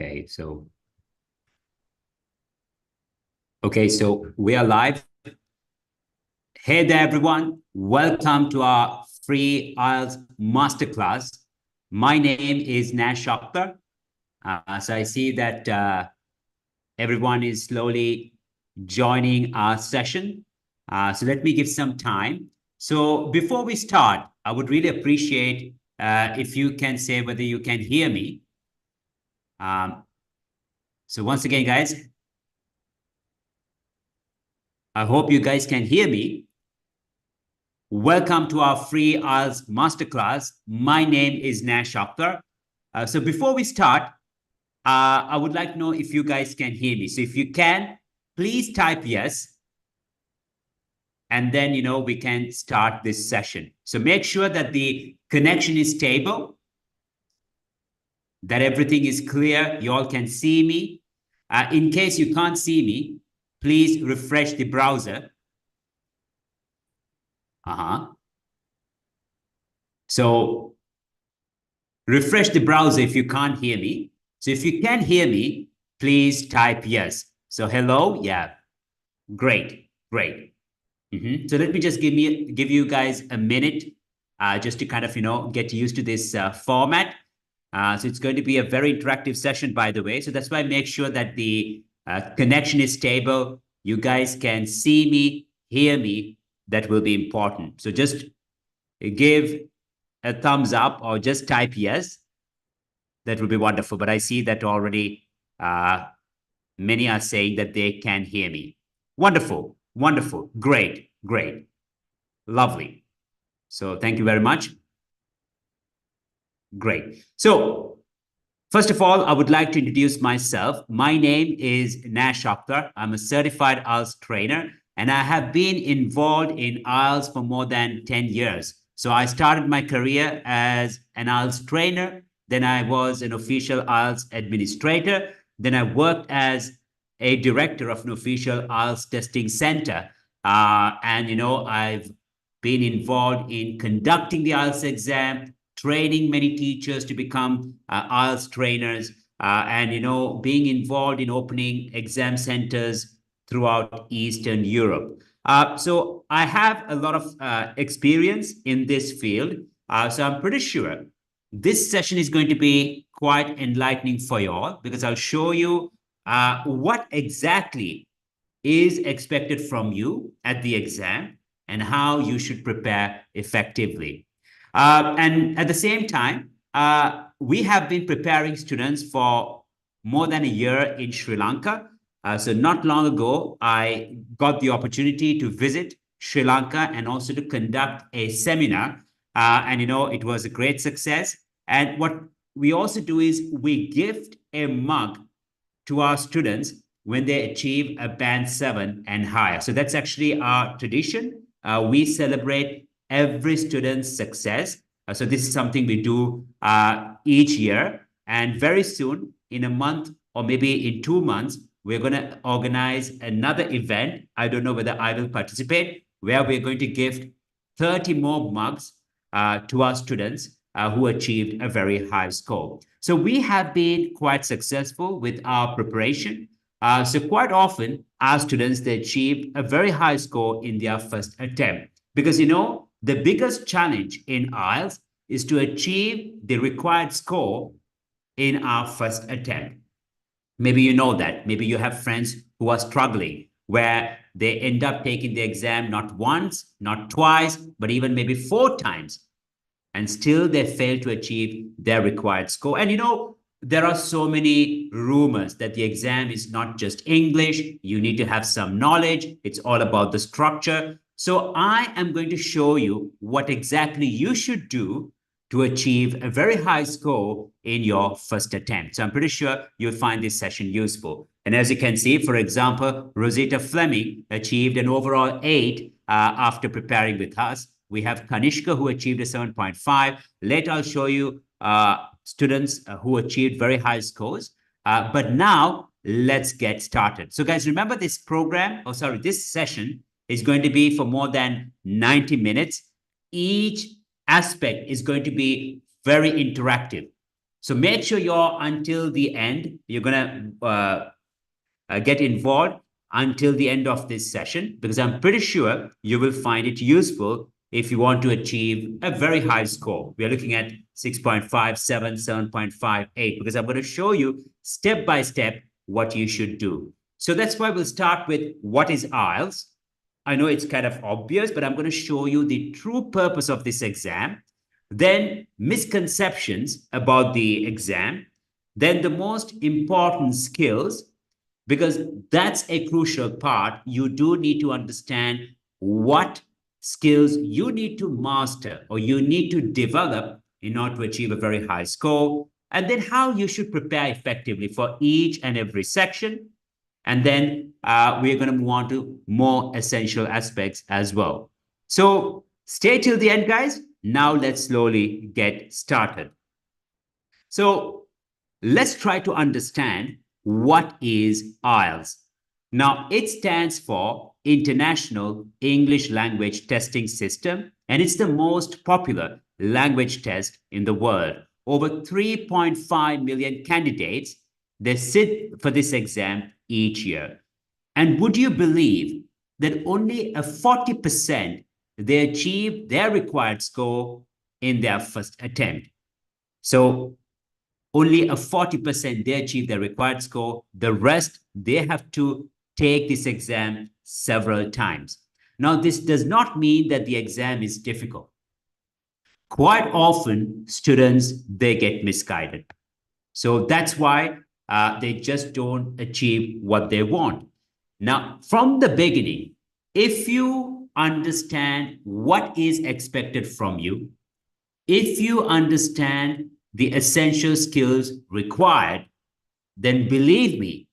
Okay, so we are live. Hey there, everyone. Welcome to our free IELTS masterclass. My name is Nash Akthar. So I see that everyone is slowly joining our session. So let me give some time. So before we start, I would really appreciate if you can say whether you can hear me. So once again, guys, I hope you guys can hear me. Welcome to our free IELTS masterclass. My name is Nash Akthar. So before we start, I would like to know if you guys can hear me. So if you can, please type yes. And then, we can start this session. So make sure that the connection is stable, that everything is clear. You all can see me. In case you can't see me, please refresh the browser. So refresh the browser if you can't hear me. So if you can hear me, please type yes. So hello, yeah, great. So let me just give you guys a minute just to kind of get used to this format. So it's going to be a very interactive session, by the way. So that's why I make sure that the connection is stable. You guys can see me, hear me. That will be important. So just give a thumbs up or just type yes. That would be wonderful. But I see that already many are saying that they can hear me. Wonderful. Great. Lovely. So thank you very much. Great. So first of all, I would like to introduce myself. My name is Nash Akthar. I'm a certified IELTS trainer, and I have been involved in IELTS for more than 10 years. So I started my career as an IELTS trainer. Then I was an official IELTS administrator. Then I worked as a director of an official IELTS testing center. I've been involved in conducting the IELTS exam, training many teachers to become IELTS trainers, and being involved in opening exam centers throughout Eastern Europe. So I have a lot of experience in this field. So I'm pretty sure this session is going to be quite enlightening for you all, because I'll show you what exactly is expected from you at the exam and how you should prepare effectively. And at the same time, we have been preparing students for more than a year in Sri Lanka. So not long ago, I got the opportunity to visit Sri Lanka and also to conduct a seminar. And it was a great success. And what we also do is we gift a mug to our students when they achieve a band 7 and higher. So that's actually our tradition. We celebrate every student's success. So this is something we do each year. And very soon, in a month or maybe in 2 months, we're going to organize another event. I don't know whether I will participate, where we're going to gift 30 more mugs to our students who achieved a very high score. So we have been quite successful with our preparation. So quite often, our students, they achieve a very high score in their first attempt. Because, the biggest challenge in IELTS is to achieve the required score in our first attempt. Maybe you know that. Maybe you have friends who are struggling, where they end up taking the exam not once, not twice, but even maybe 4 times. And still they fail to achieve their required score. And there are so many rumors that the exam is not just English. You need to have some knowledge. It's all about the structure. So I am going to show you what exactly you should do to achieve a very high score in your first attempt. So I'm pretty sure you'll find this session useful. And as you can see, for example, Rosita Fleming achieved an overall 8 after preparing with us. We have Kanishka, who achieved a 7.5. Later, I'll show you students who achieved very high scores. But now, let's get started. So guys, remember this this session is going to be for more than 90 minutes. Each aspect is going to be very interactive. So make sure you're until the end. You're going to get involved until the end of this session, because I'm pretty sure you will find it useful if you want to achieve a very high score. We are looking at 6.57, 7.58, because I'm going to show you step by step what you should do. So that's why we'll start with what is IELTS. I know it's kind of obvious, but I'm going to show you the true purpose of this exam, then misconceptions about the exam, then the most important skills, because that's a crucial part. You do need to understand what skills you need to master or you need to develop in order to achieve a very high score, and then how you should prepare effectively for each and every section. And then we're going to move on to more essential aspects as well. So stay till the end, guys. Now let's slowly get started. So let's try to understand what is IELTS. Now, it stands for International English Language Testing System, and it's the most popular language test in the world. Over 3.5 million candidates, they sit for this exam each year. And would you believe that only a 40% they achieve their required score in their first attempt? So only a 40% they achieve their required score. The rest, they have to take this exam several times. Now, this does not mean that the exam is difficult. Quite often, students, they get misguided. So that's why they just don't achieve what they want. Now, from the beginning, if you understand what is expected from you, if you understand the essential skills required, then believe me,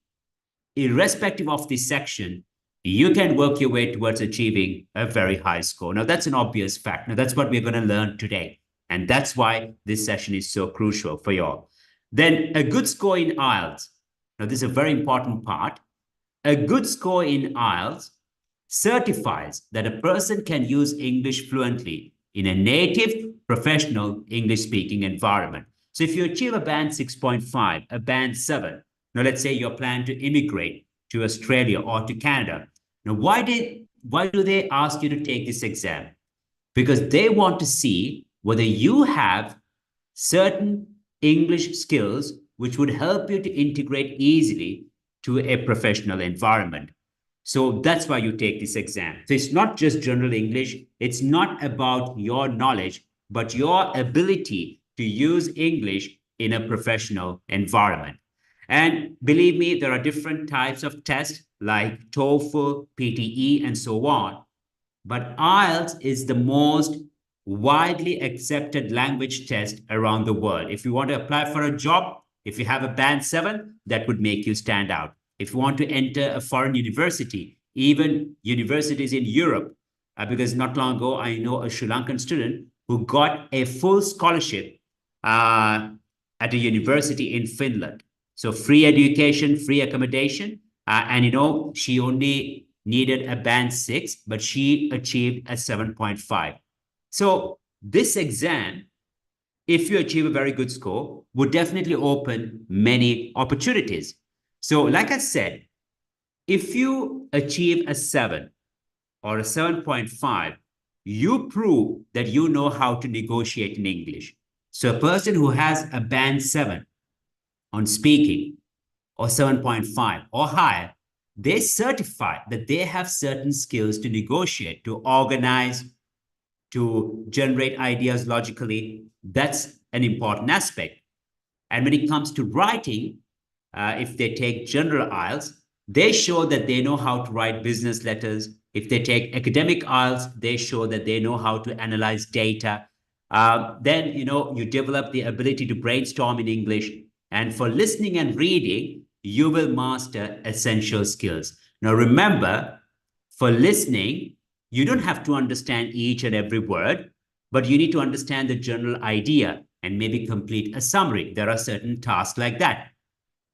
irrespective of the section, you can work your way towards achieving a very high score. Now, that's an obvious fact. Now, that's what we're going to learn today. And that's why this session is so crucial for you all. Then a good score in IELTS. Now, this is a very important part. A good score in IELTS certifies that a person can use English fluently in a native, professional English-speaking environment. So if you achieve a band 6.5, a band 7, now let's say you're planning to immigrate to Australia or to Canada. Now, why do they ask you to take this exam? Because they want to see whether you have certain English skills which would help you to integrate easily to a professional environment. So that's why you take this exam. So it's not just general English. It's not about your knowledge, but your ability to use English in a professional environment. And believe me, there are different types of tests like TOEFL, PTE, and so on. But IELTS is the most widely accepted language test around the world. If you want to apply for a job, if you have a band 7, that would make you stand out. If you want to enter a foreign university, even universities in Europe, because not long ago, I know a Sri Lankan student who got a full scholarship at a university in Finland. So free education, free accommodation. And she only needed a band 6, but she achieved a 7.5. So this exam, if you achieve a very good score, would definitely open many opportunities. So like I said, if you achieve a 7 or a 7.5, you prove that you know how to negotiate in English. So a person who has a band 7 on speaking or 7.5 or higher, they certify that they have certain skills to negotiate, to organize, to generate ideas logically. That's an important aspect. And when it comes to writing, if they take general IELTS, they show that they know how to write business letters. If they take academic IELTS, they show that they know how to analyze data. Then, you develop the ability to brainstorm in English. And for listening and reading, you will master essential skills. Now, remember, for listening, you don't have to understand each and every word, but you need to understand the general idea and maybe complete a summary. There are certain tasks like that.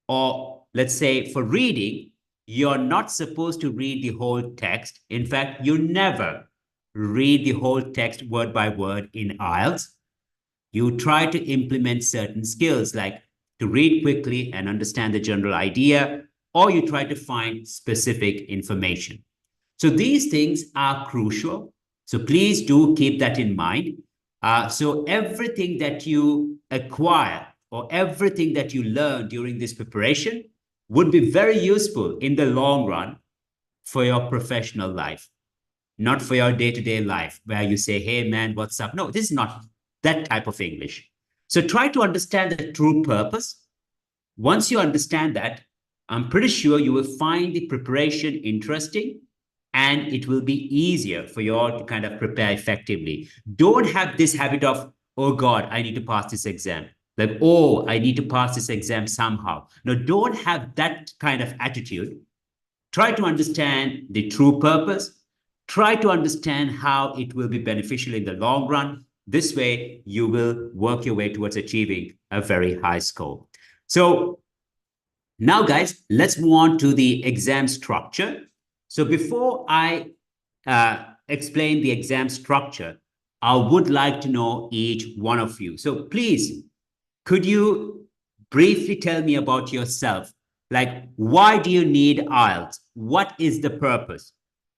Or let's say for reading, you're not supposed to read the whole text. In fact, you never read the whole text word by word in IELTS. You try to implement certain skills like to read quickly and understand the general idea, or you try to find specific information. So these things are crucial. So please do keep that in mind. So everything that you acquire or everything that you learn during this preparation would be very useful in the long run for your professional life, not for your day-to-day life where you say, hey man, what's up? No, this is not that type of English. So try to understand the true purpose. Once you understand that, I'm pretty sure you will find the preparation interesting and it will be easier for you all to kind of prepare effectively. Don't have this habit of, oh God, I need to pass this exam. Like, oh, I need to pass this exam somehow. No, don't have that kind of attitude. Try to understand the true purpose. Try to understand how it will be beneficial in the long run. This way, you will work your way towards achieving a very high score. So now, guys, let's move on to the exam structure. So before I explain the exam structure, I would like to know each one of you. So please, could you briefly tell me about yourself? Like, why do you need IELTS? What is the purpose?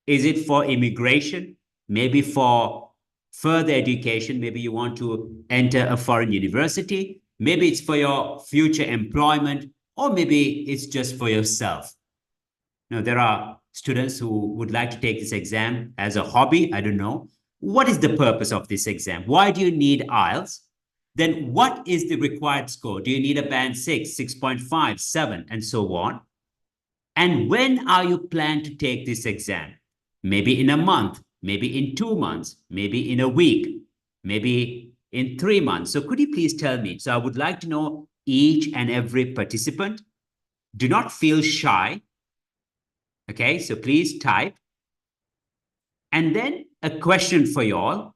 Is it for immigration? Maybe for further education? Maybe you want to enter a foreign university? Maybe it's for your future employment, or maybe it's just for yourself. Now, there are students who would like to take this exam as a hobby. I don't know. What is the purpose of this exam? Why do you need IELTS? Then what is the required score? Do you need a band 6, 6.5, 7, and so on? And when are you planning to take this exam? Maybe in a month, maybe in 2 months, maybe in a week, maybe in 3 months. So could you please tell me? So I would like to know each and every participant. Do not feel shy. Okay, so please type. And then a question for you all.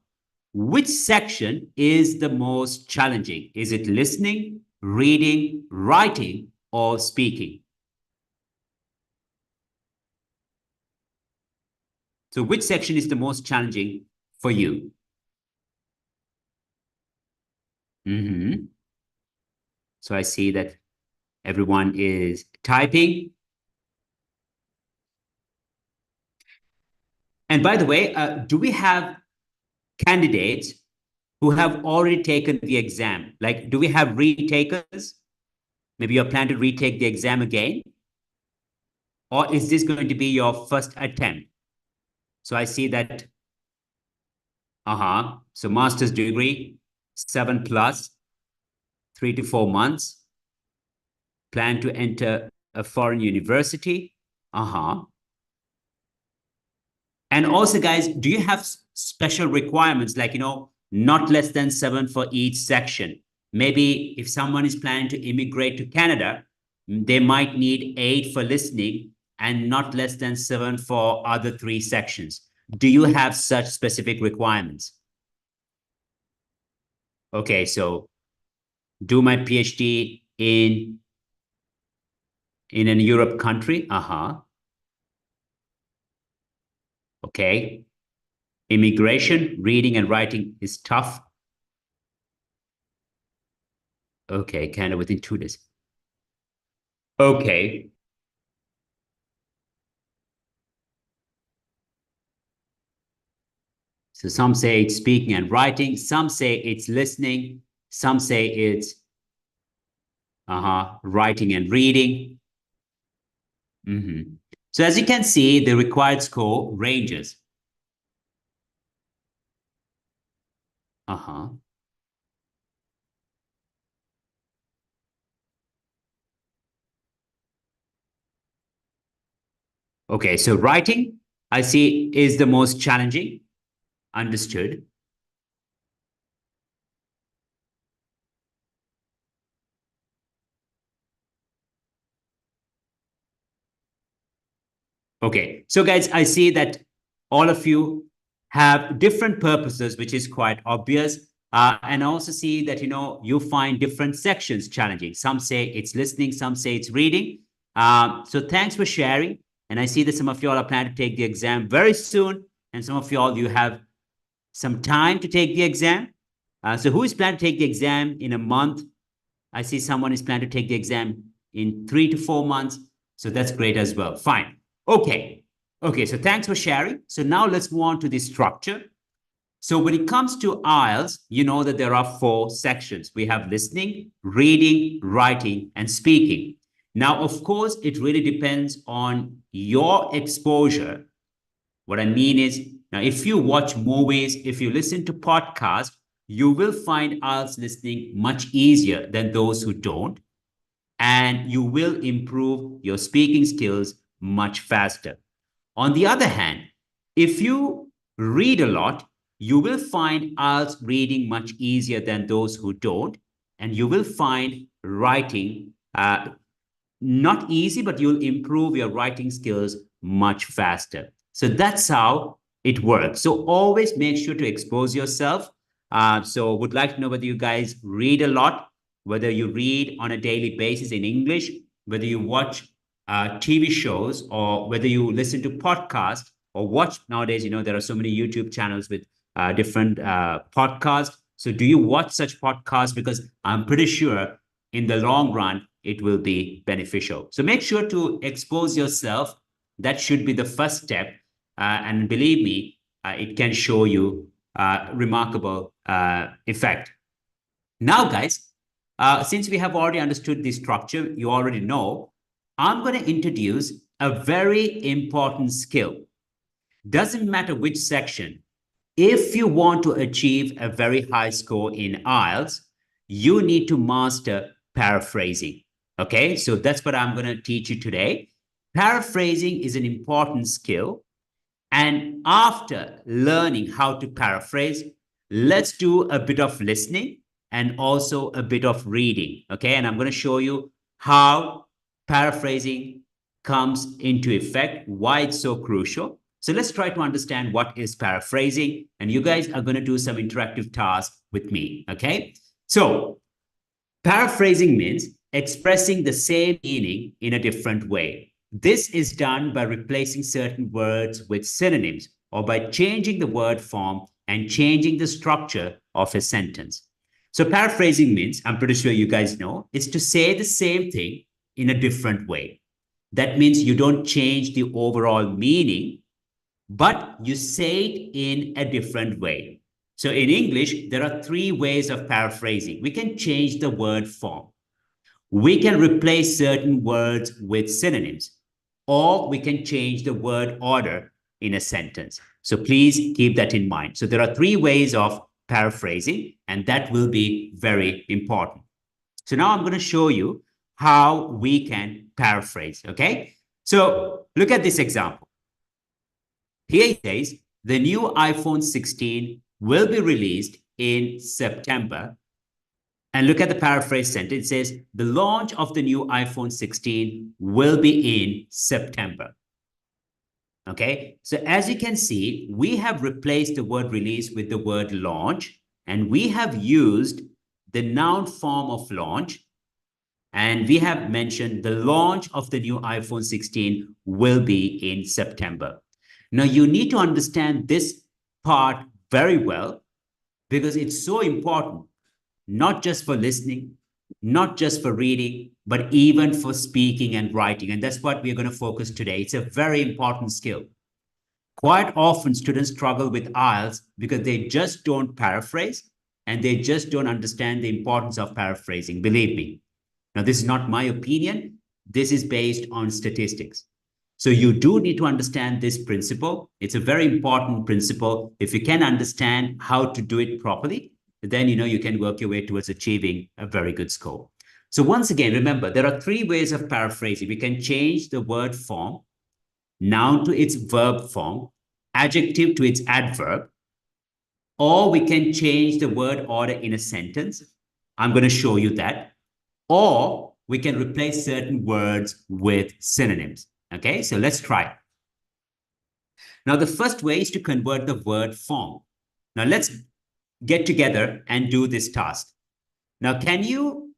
Which section is the most challenging? Is it listening, reading, writing, or speaking? So which section is the most challenging for you? So I see that everyone is typing. And by the way, do we have candidates who have already taken the exam? Like, do we have retakers? Maybe you're planning to retake the exam again? Or is this going to be your first attempt? So I see that, so master's degree, 7 plus, 3 to 4 months, plan to enter a foreign university. And also, guys, do you have special requirements like, not less than 7 for each section? Maybe if someone is planning to immigrate to Canada, they might need 8 for listening and not less than 7 for other 3 sections. Do you have such specific requirements? Okay, so do my PhD in an Europe country. Okay. Immigration, reading and writing is tough. Okay, kind of within 2 days. Okay. So some say it's speaking and writing. Some say it's listening. Some say it's writing and reading. So as you can see, the required score ranges. Okay, so writing, I see, is the most challenging. Understood. Okay, so guys, I see that all of you have different purposes, which is quite obvious. And I also see that, you find different sections challenging. Some say it's listening, some say it's reading. So thanks for sharing. And I see that some of you all are planning to take the exam very soon. And some of you all, you have some time to take the exam. So who is planning to take the exam in a month? I see someone is planning to take the exam in 3 to 4 months. So that's great as well. Fine. Okay. Okay. So thanks for sharing. So now let's move on to the structure. So when it comes to IELTS, you know that there are 4 sections. We have listening, reading, writing, and speaking. Now, of course, it really depends on your exposure. What I mean is, now, if you watch movies, if you listen to podcasts, you will find IELTS listening much easier than those who don't. And you will improve your speaking skills much faster. On the other hand, if you read a lot, you will find IELTS reading much easier than those who don't. And you will find writing not easy, but you'll improve your writing skills much faster. So that's how it works. So always make sure to expose yourself. So would like to know whether you guys read a lot, whether you read on a daily basis in English, whether you watch TV shows, or whether you listen to podcasts or watch nowadays. You know, there are so many YouTube channels with different podcasts. So do you watch such podcasts? Because I'm pretty sure in the long run, it will be beneficial. So make sure to expose yourself. That should be the first step. And believe me, it can show you remarkable effect. Now, guys, since we have already understood the structure, you already know, I'm going to introduce a very important skill. Doesn't matter which section. If you want to achieve a very high score in IELTS, you need to master paraphrasing. Okay, so that's what I'm going to teach you today. Paraphrasing is an important skill. And after learning how to paraphrase, let's do a bit of listening and also a bit of reading. Okay, and I'm going to show you how paraphrasing comes into effect, why it's so crucial. So let's try to understand what is paraphrasing. And you guys are going to do some interactive tasks with me. Okay, so paraphrasing means expressing the same meaning in a different way. This is done by replacing certain words with synonyms or by changing the word form and changing the structure of a sentence. So paraphrasing means, I'm pretty sure you guys know, it's to say the same thing in a different way. That means you don't change the overall meaning, but you say it in a different way. So in English, there are 3 ways of paraphrasing. We can change the word form. We can replace certain words with synonyms, or we can change the word order in a sentence. So please keep that in mind. So there are 3 ways of paraphrasing, and that will be very important. So now I'm going to show you how we can paraphrase, okay? So look at this example. Here it says, the new iPhone 16 will be released in September. And look at the paraphrase sentence. It says, the launch of the new iPhone 16 will be in September. Okay, so as you can see, we have replaced the word release with the word launch, and we have used the noun form of launch, and we have mentioned the launch of the new iPhone 16 will be in September. Now, you need to understand this part very well because it's so important, not just for listening, not just for reading, but even for speaking and writing. And that's what we're going to focus today. It's a very important skill. Quite often, students struggle with IELTS because they just don't paraphrase and they just don't understand the importance of paraphrasing. Believe me. Now, this is not my opinion. This is based on statistics. So you do need to understand this principle. It's a very important principle. If you can understand how to do it properly, then you can work your way towards achieving a very good score. So once again, remember, there are 3 ways of paraphrasing. We can change the word form, noun to its verb form, adjective to its adverb, or we can change the word order in a sentence. I'm going to show you that. Or we can replace certain words with synonyms. Okay, so let's try. Now, the first way is to convert the word form. Now, let's get together and do this task. Now, can you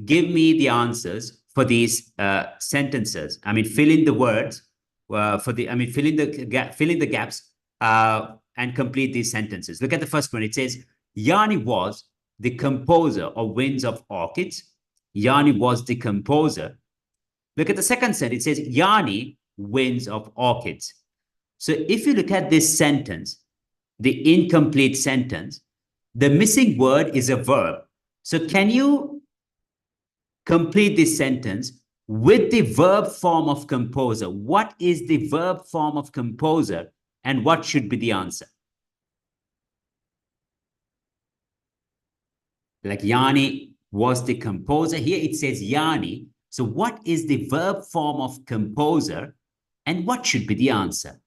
give me the answers for these sentences? I mean, fill in the words fill in the gaps and complete these sentences. Look at the first one. It says, Yanni was the composer of Winds of Orchids. Yanni was the composer. Look at the second sentence. It says Yanni Winds of Orchids. So if you look at this sentence, the incomplete sentence, the missing word is a verb. So can you complete this sentence with the verb form of composer? What is the verb form of composer and what should be the answer? Like Yanni was the composer. Here it says Yanni. So what is the verb form of composer and what should be the answer?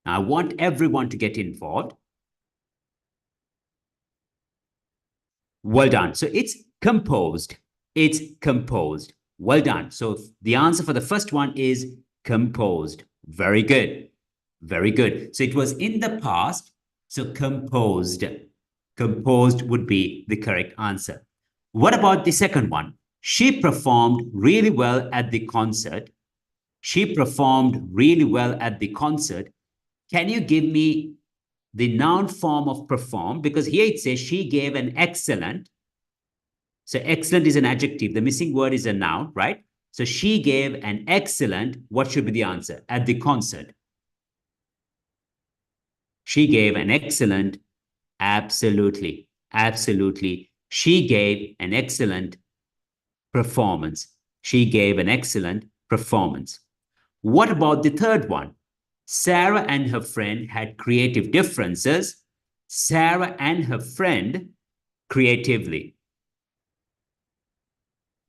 Now, I want everyone to get involved. Well done. So it's composed. It's composed. Well done. So the answer for the first one is composed. Very good. Very good. So it was in the past. So composed. Composed would be the correct answer. What about the second one? She performed really well at the concert. She performed really well at the concert. Can you give me the noun form of perform? Because here it says she gave an excellent. So excellent is an adjective. The missing word is a noun, right? So she gave an excellent. What should be the answer? At the concert. She gave an excellent. Absolutely. Absolutely. She gave an excellent performance. She gave an excellent performance. What about the third one? Sarah and her friend had creative differences. Sarah and her friend creatively.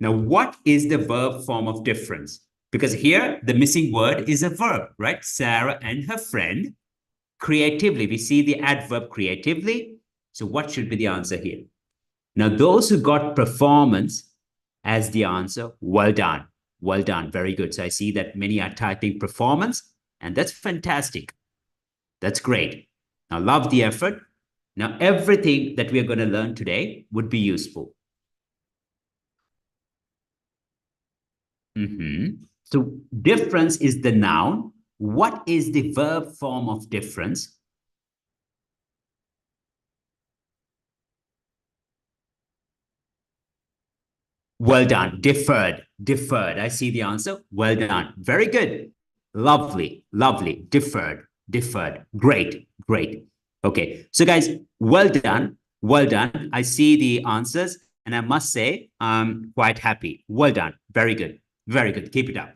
Now, what is the verb form of difference? Because here the missing word is a verb, right? Sarah and her friend creatively. We see the adverb creatively. So what should be the answer here? Now, those who got performance as the answer, well done. Well done. Very good. So I see that many are typing performance, and that's fantastic. That's great. Now, love the effort. Now, everything that we are going to learn today would be useful. So difference is the noun. What is the verb form of difference? Well done. Deferred. Deferred. I see the answer. Well done. Very good. Lovely. Lovely. Deferred. Deferred. Great. Great. Okay. So guys, well done. Well done. I see the answers and I must say I'm quite happy. Well done. Very good. Very good. Keep it up.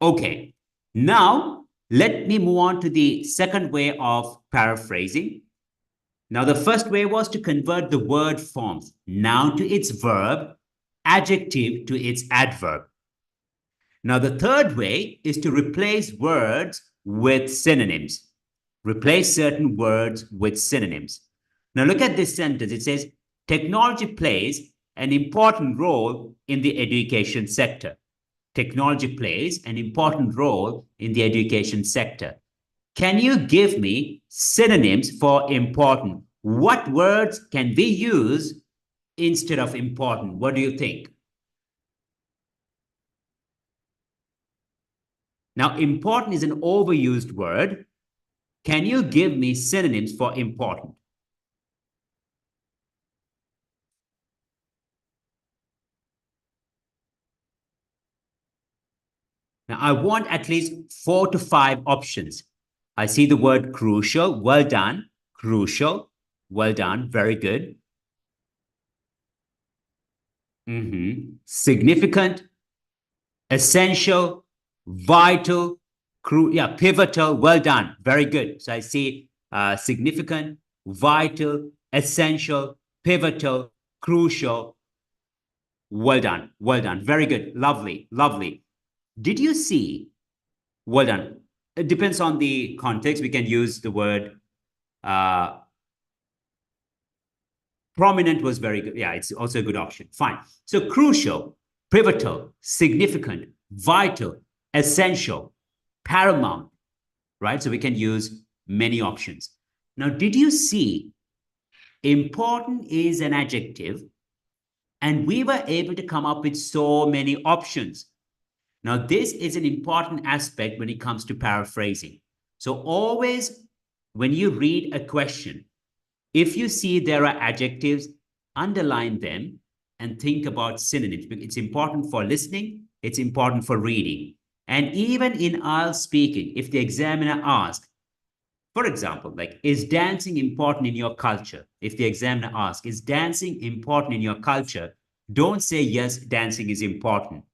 Okay. Now, let me move on to the second way of paraphrasing. Now, the first way was to convert the word forms, noun to its verb, adjective to its adverb. Now, the third way is to replace words with synonyms. Replace certain words with synonyms. Now, look at this sentence. It says, technology plays an important role in the education sector. Technology plays an important role in the education sector. Can you give me synonyms for important? What words can we use instead of important? What do you think? Now, important is an overused word. Can you give me synonyms for important? Now, I want at least 4 to 5 options. I see the word crucial. Well done. Crucial. Well done. Very good. Significant, essential, vital, pivotal. Well done. Very good. So I see significant, vital, essential, pivotal, crucial. Well done. Well done. Very good. Lovely. Lovely. Did you see? Well done. It depends on the context. We can use the word prominent was very good. Yeah, it's also a good option. Fine. So crucial, pivotal, significant, vital, essential, paramount, right? So we can use many options. Now, did you see important is an adjective and we were able to come up with so many options. Now, this is an important aspect when it comes to paraphrasing. So always when you read a question, If you see there are adjectives, underline them and think about synonyms. It's important for listening, it's important for reading. And even in IELTS speaking, if the examiner asks, for example, like, is dancing important in your culture? If the examiner asks, is dancing important in your culture? Don't say, yes, dancing is important.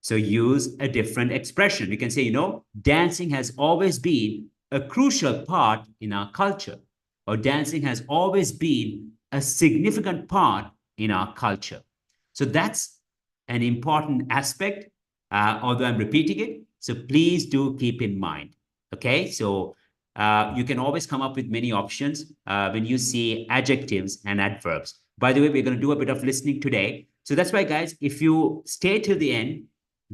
So use a different expression. You can say, dancing has always been a crucial part in our culture, or dancing has always been a significant part in our culture. So that's an important aspect, although I'm repeating it. So please do keep in mind. Okay, so you can always come up with many options when you see adjectives and adverbs. By the way, we're going to do a bit of listening today. So that's why, guys, if you stay till the end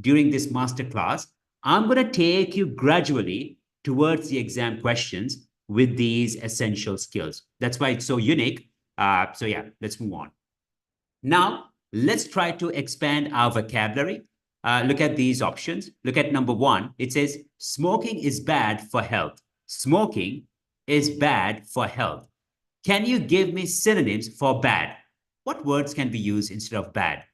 during this masterclass, I'm going to take you gradually towards the exam questions with these essential skills. That's why it's so unique. So yeah, let's move on. Now, let's try to expand our vocabulary. Look at these options. Look at number one. It says, smoking is bad for health. Smoking is bad for health. Can you give me synonyms for bad? What words can we use instead of bad?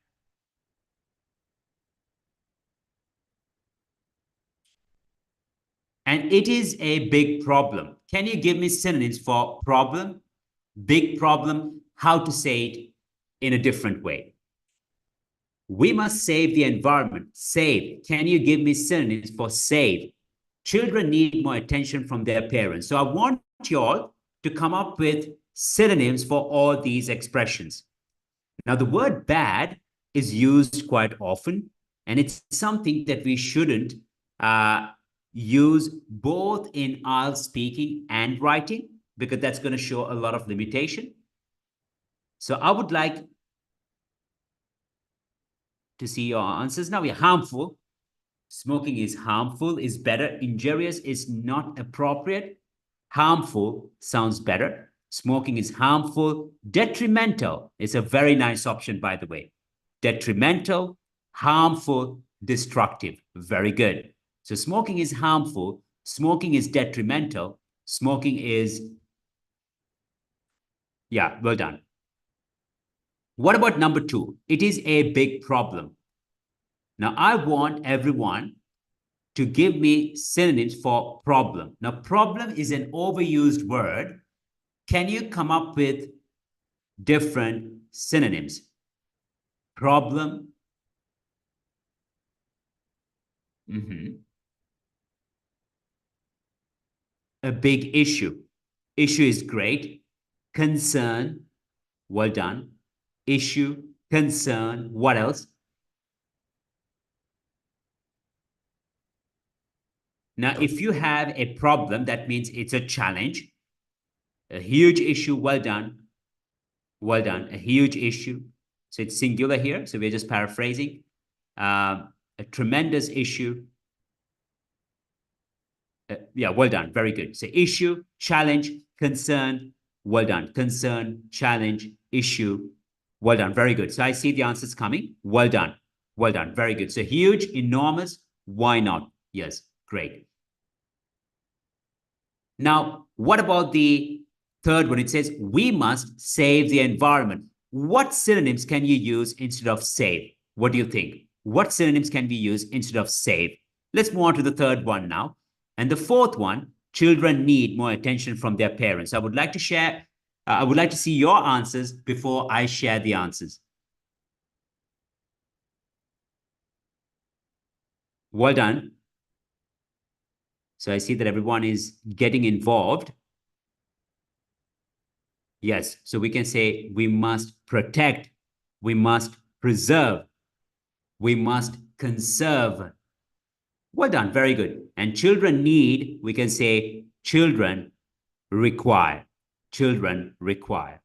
And it is a big problem. Can you give me synonyms for problem, big problem, how to say it in a different way? We must save the environment. Save. Can you give me synonyms for save? Children need more attention from their parents. So I want you all to come up with synonyms for all these expressions. Now, the word bad is used quite often, and it's something that we shouldn't use both in IELTS speaking and writing, because that's going to show a lot of limitation. So I would like to see your answers. Now, we're harmful. Smoking is harmful, is better. Injurious is not appropriate. Harmful sounds better. Smoking is harmful. Detrimental is a very nice option, by the way. Detrimental, harmful, destructive. Very good. So smoking is harmful. Smoking is detrimental. Smoking is, yeah, well done. What about number two? It is a big problem. Now, I want everyone to give me synonyms for problem. Now, problem is an overused word. Can you come up with different synonyms? Problem. A big issue. Issue is great. Concern. Well done. Issue, concern. What else? Now, if you have a problem, that means it's a challenge. A huge issue. Well done. Well done. A huge issue. So it's singular here. So we're just paraphrasing. A tremendous issue. Yeah, well done. Very good. So issue, challenge, concern. Well done. Concern, challenge, issue. Well done. Very good. So I see the answers coming. Well done. Well done. Very good. So huge, enormous. Why not? Yes. Great. Now, what about the third one? It says, we must save the environment. What synonyms can you use instead of save? What do you think? What synonyms can we use instead of save? Let's move on to the third one now. And the fourth one, children need more attention from their parents. I would like to share, I would like to see your answers before I share the answers. Well done. So I see that everyone is getting involved. Yes, so we can say we must protect, we must preserve, we must conserve. Well done, very good. And children need, we can say children require, children require.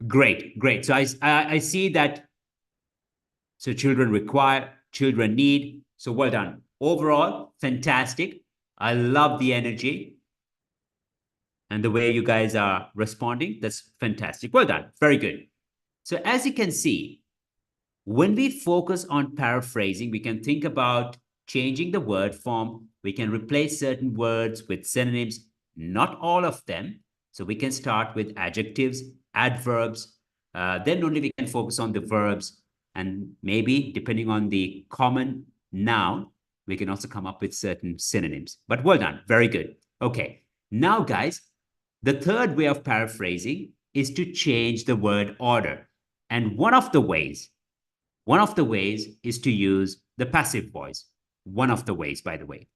Great, great. So I see that, so children require, children need. So well done. Overall, fantastic. I love the energy and the way you guys are responding. That's fantastic. Well done. Very good. So as you can see, when we focus on paraphrasing, we can think about changing the word form. We can replace certain words with synonyms. not all of them. So we can start with adjectives, adverbs. Then only we can focus on the verbs. And maybe depending on the common noun, we can also come up with certain synonyms. But well done. Very good. Okay. Now, guys, the third way of paraphrasing is to change the word order. And one of the ways is to use the passive voice. One of the ways, by the way.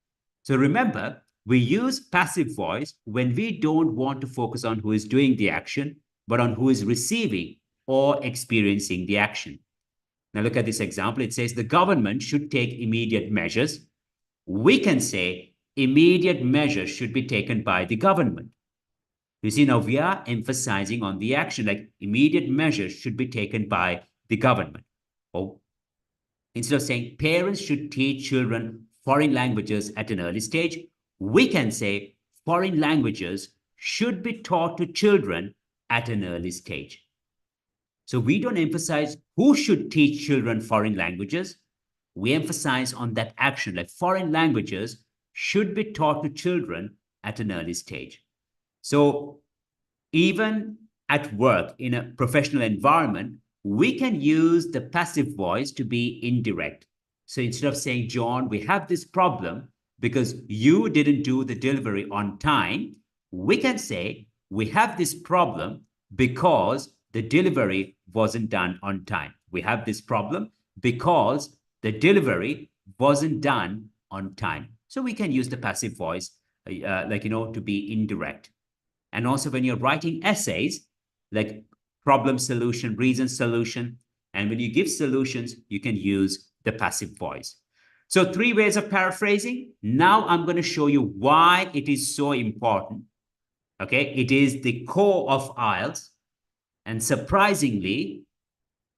So remember, we use passive voice when we don't want to focus on who is doing the action, but on who is receiving or experiencing the action. Now look at this example. It says the government should take immediate measures. We can say immediate measures should be taken by the government. You see, now we are emphasizing on the action, like immediate measures should be taken by the government. Or instead of saying parents should teach children foreign languages at an early stage, we can say foreign languages should be taught to children at an early stage. So we don't emphasize who should teach children foreign languages. We emphasize on that action, like foreign languages should be taught to children at an early stage. So even at work in a professional environment, we can use the passive voice to be indirect. So instead of saying, John, we have this problem because you didn't do the delivery on time, we can say, we have this problem because the delivery wasn't done on time. We have this problem because the delivery wasn't done on time. So we can use the passive voice, to be indirect. And also when you're writing essays, like problem solution, reason solution, and when you give solutions, you can use the passive voice. So 3 ways of paraphrasing. Now I'm going to show you why it is so important. Okay, it is the core of IELTS. And surprisingly,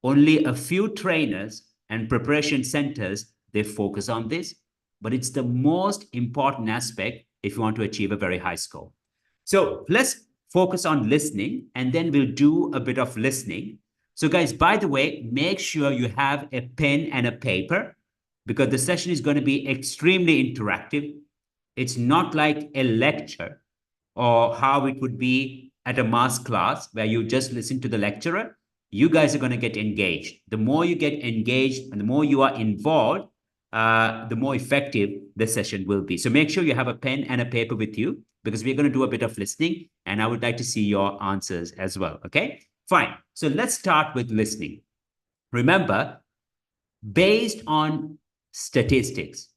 only a few trainers and preparation centers, they focus on this, but it's the most important aspect if you want to achieve a very high score. So let's focus on listening, and then we'll do a bit of listening. So guys, by the way, make sure you have a pen and a paper because the session is going to be extremely interactive. It's not like a lecture or how it would be at a mass class where you just listen to the lecturer. You guys are going to get engaged. The more you get engaged and the more you are involved, the more effective the session will be. So make sure you have a pen and a paper with you because we're going to do a bit of listening and I would like to see your answers as well. Okay, fine. So let's start with listening. Remember, based on statistics,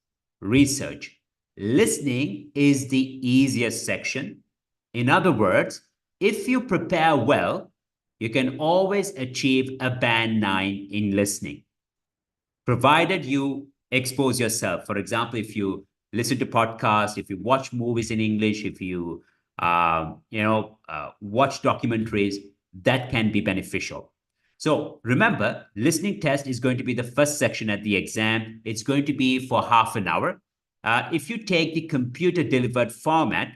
research, listening is the easiest section. In other words, if you prepare well, you can always achieve a band 9 in listening, provided you expose yourself. For example, if you listen to podcasts, if you watch movies in English, if you watch documentaries, that can be beneficial. So remember, listening test is going to be the first section at the exam. It's going to be for half an hour. If you take the computer delivered format,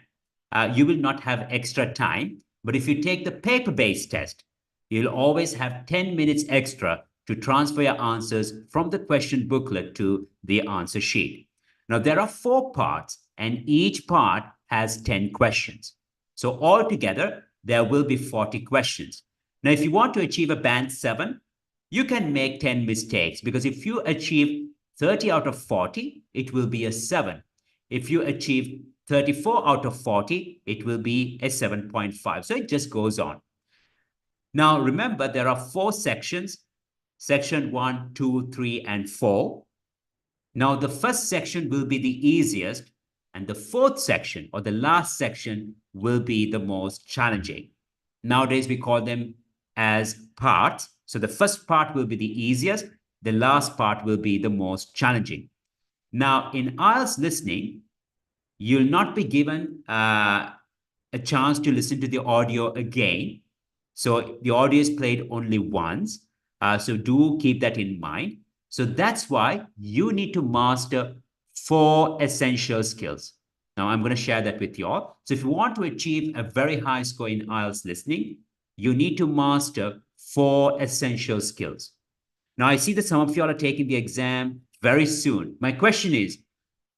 you will not have extra time. But if you take the paper-based test, you'll always have 10 minutes extra to transfer your answers from the question booklet to the answer sheet. Now, there are 4 parts, and each part has 10 questions. So altogether, there will be 40 questions. Now, if you want to achieve a band 7, you can make 10 mistakes because if you achieve 30 out of 40, it will be a 7. If you achieve 34 out of 40, it will be a 7.5. So it just goes on. Now, remember, there are 4 sections, section 1, 2, 3, and 4. Now, the first section will be the easiest, and the 4th section or the last section will be the most challenging. Nowadays, we call them as parts. So the first part will be the easiest. The last part will be the most challenging. Now, in IELTS listening, you'll not be given a chance to listen to the audio again. So the audio is played only once. So do keep that in mind. So that's why you need to master 4 essential skills. Now, I'm going to share that with you all. So if you want to achieve a very high score in IELTS listening, you need to master 4 essential skills. Now, I see that some of you all are taking the exam very soon. My question is,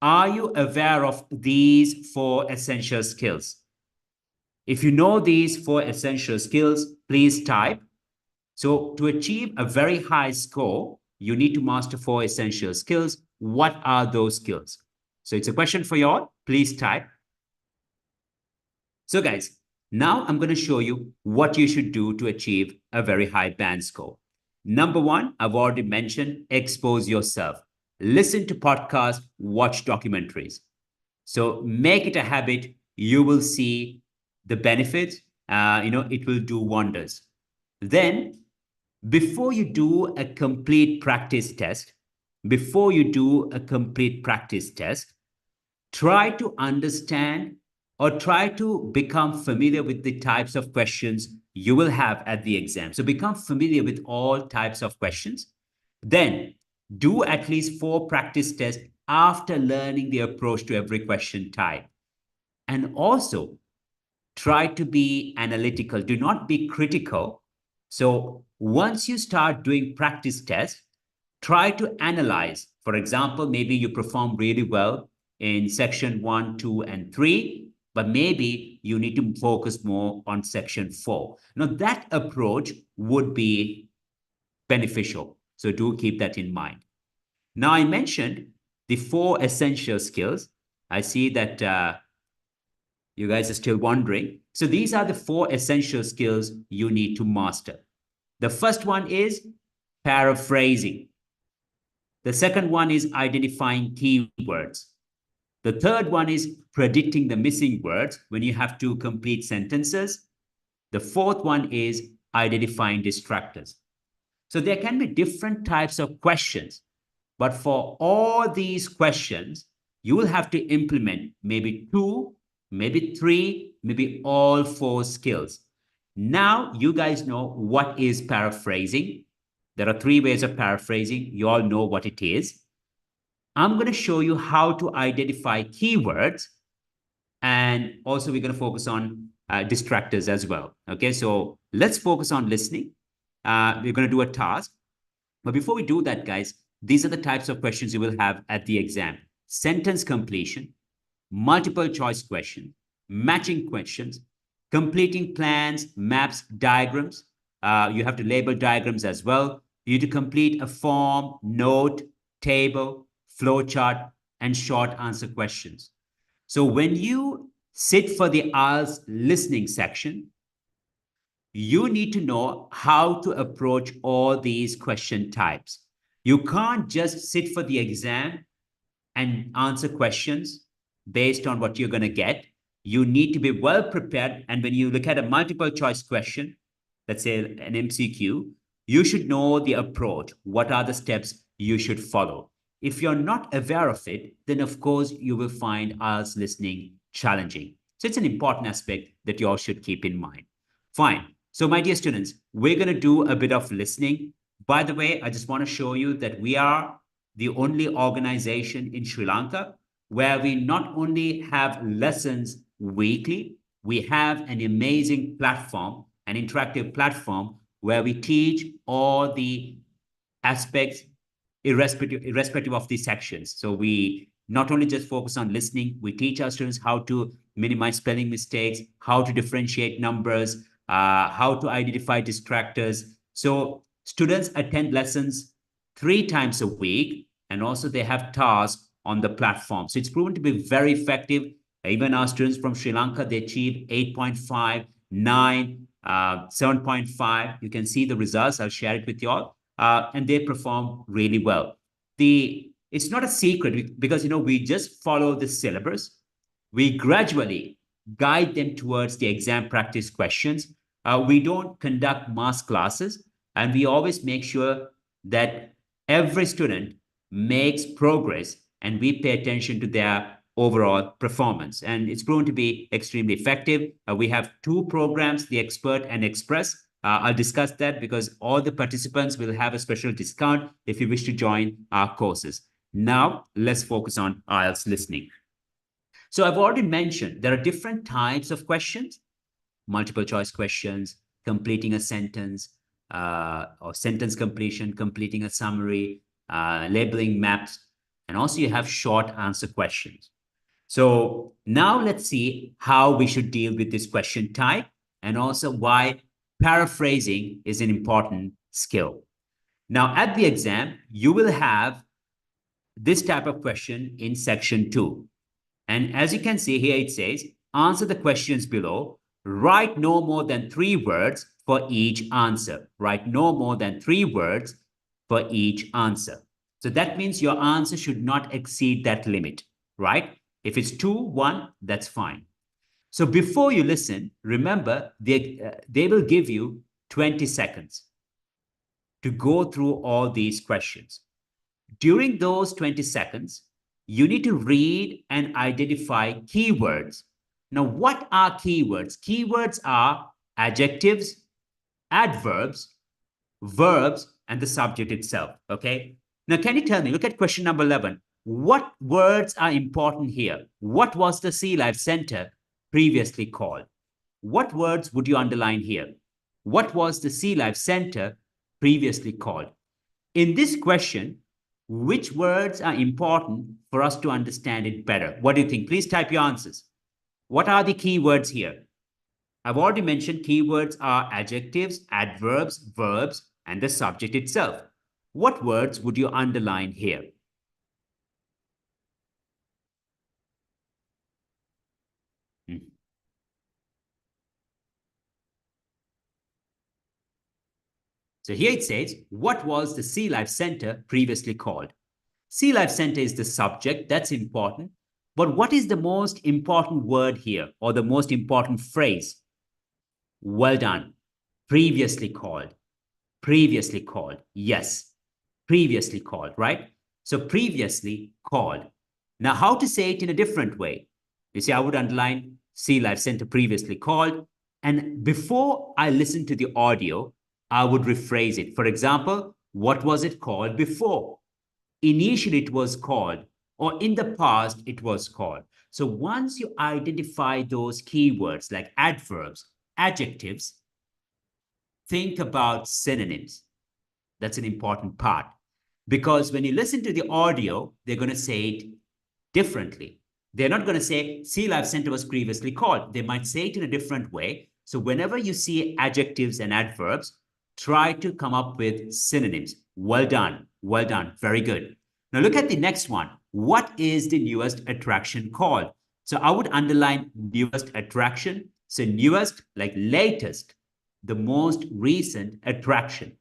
are you aware of these 4 essential skills? If you know these four essential skills, please type. So to achieve a very high score, you need to master four essential skills. What are those skills? So it's a question for you all. Please type. So guys, now I'm going to show you what you should do to achieve a very high band score. Number one, I've already mentioned, expose yourself. Listen to podcasts, watch documentaries. So make it a habit. You will see the benefits. It will do wonders. Then, before you do a complete practice test, before you do a complete practice test, try to understand or try to become familiar with the types of questions you will have at the exam. So become familiar with all types of questions. Then do at least 4 practice tests after learning the approach to every question type. And also try to be analytical. Do not be critical. So once you start doing practice tests, try to analyze. For example, maybe you perform really well in section 1, 2, and 3, but maybe you need to focus more on section 4. Now, that approach would be beneficial. So do keep that in mind. Now, I mentioned the 4 essential skills. I see that you guys are still wondering. So these are the 4 essential skills you need to master. The first one is paraphrasing. The second one is identifying keywords. The third one is predicting the missing words when you have to complete sentences. The fourth one is identifying distractors. So there can be different types of questions, but for all these questions, you will have to implement maybe 2, maybe 3, maybe all 4 skills. Now you guys know what is paraphrasing. There are 3 ways of paraphrasing. You all know what it is. I'm going to show you how to identify keywords. And also we're going to focus on distractors as well. Okay, so let's focus on listening. We're going to do a task. But before we do that, guys, these are the types of questions you will have at the exam. Sentence completion, multiple choice question, matching questions, completing plans, maps, diagrams. You have to label diagrams as well. You need to complete a form, note, table, flowchart, and short answer questions. So when you sit for the IELTS listening section, you need to know how to approach all these question types. You can't just sit for the exam and answer questions based on what you're going to get. You need to be well prepared. And when you look at a multiple choice question, let's say an MCQ, you should know the approach. What are the steps you should follow? If you're not aware of it, then of course you will find IELTS listening challenging. So it's an important aspect that you all should keep in mind. Fine. So my dear students, we're going to do a bit of listening. By the way, I just want to show you that we are the only organization in Sri Lanka where we not only have lessons weekly, we have an amazing platform, an interactive platform where we teach all the aspects irrespective of the sections. So we not only just focus on listening, we teach our students how to minimize spelling mistakes, how to differentiate numbers, how to identify distractors. So students attend lessons 3 times a week, and also they have tasks on the platform. So it's proven to be very effective. Even our students from Sri Lanka, they achieve 8.5, 9, 7.5. You can see the results. I'll share it with you all. And they perform really well. It's not a secret because we just follow the syllabus. We gradually guide them towards the exam practice questions. We don't conduct mass classes, and we always make sure that every student makes progress and we pay attention to their overall performance. And it's proven to be extremely effective. We have 2 programs, the Expert and Express. I'll discuss that because all the participants will have a special discount if you wish to join our courses. Now, let's focus on IELTS listening. So I've already mentioned there are different types of questions: multiple choice questions, completing a sentence, or sentence completion, completing a summary, labeling maps, and also you have short answer questions. So now let's see how we should deal with this question type and also why paraphrasing is an important skill. Now, at the exam, you will have this type of question in section 2. And as you can see here, it says, answer the questions below. Write no more than 3 words for each answer. Write no more than 3 words for each answer. So that means your answer should not exceed that limit, right? If it's 2, 1, that's fine. So before you listen, remember they will give you 20 seconds to go through all these questions. During those 20 seconds, you need to read and identify keywords. Now, what are keywords? Keywords are adjectives, adverbs, verbs, and the subject itself. Okay. Now, can you tell me, look at question number 11. What words are important here? What was the Sea Life Center previously called? What words would you underline here? What was the Sea Life Center previously called? In this question, which words are important for us to understand it better? What do you think? Please type your answers. What are the key words here? I've already mentioned keywords are adjectives, adverbs, verbs, and the subject itself. What words would you underline here? So here it says, what was the Sea Life Center previously called? Sea Life Center is the subject, that's important. But what is the most important word here or the most important phrase? Well done. Previously called. Previously called. Yes. Previously called, right? So previously called. Now, how to say it in a different way? You see, I would underline Sea Life Center previously called. And before I listen to the audio, I would rephrase it. For example, what was it called before? Initially, it was called, or in the past, it was called. So once you identify those keywords like adverbs, adjectives, think about synonyms. That's an important part because when you listen to the audio, they're going to say it differently. They're not going to say Sea Life Center was previously called. They might say it in a different way. So whenever you see adjectives and adverbs, try to come up with synonyms. Well done. Well done. Very good. Now look at the next one. What is the newest attraction called? So I would underline newest attraction. So newest, like latest, the most recent attraction.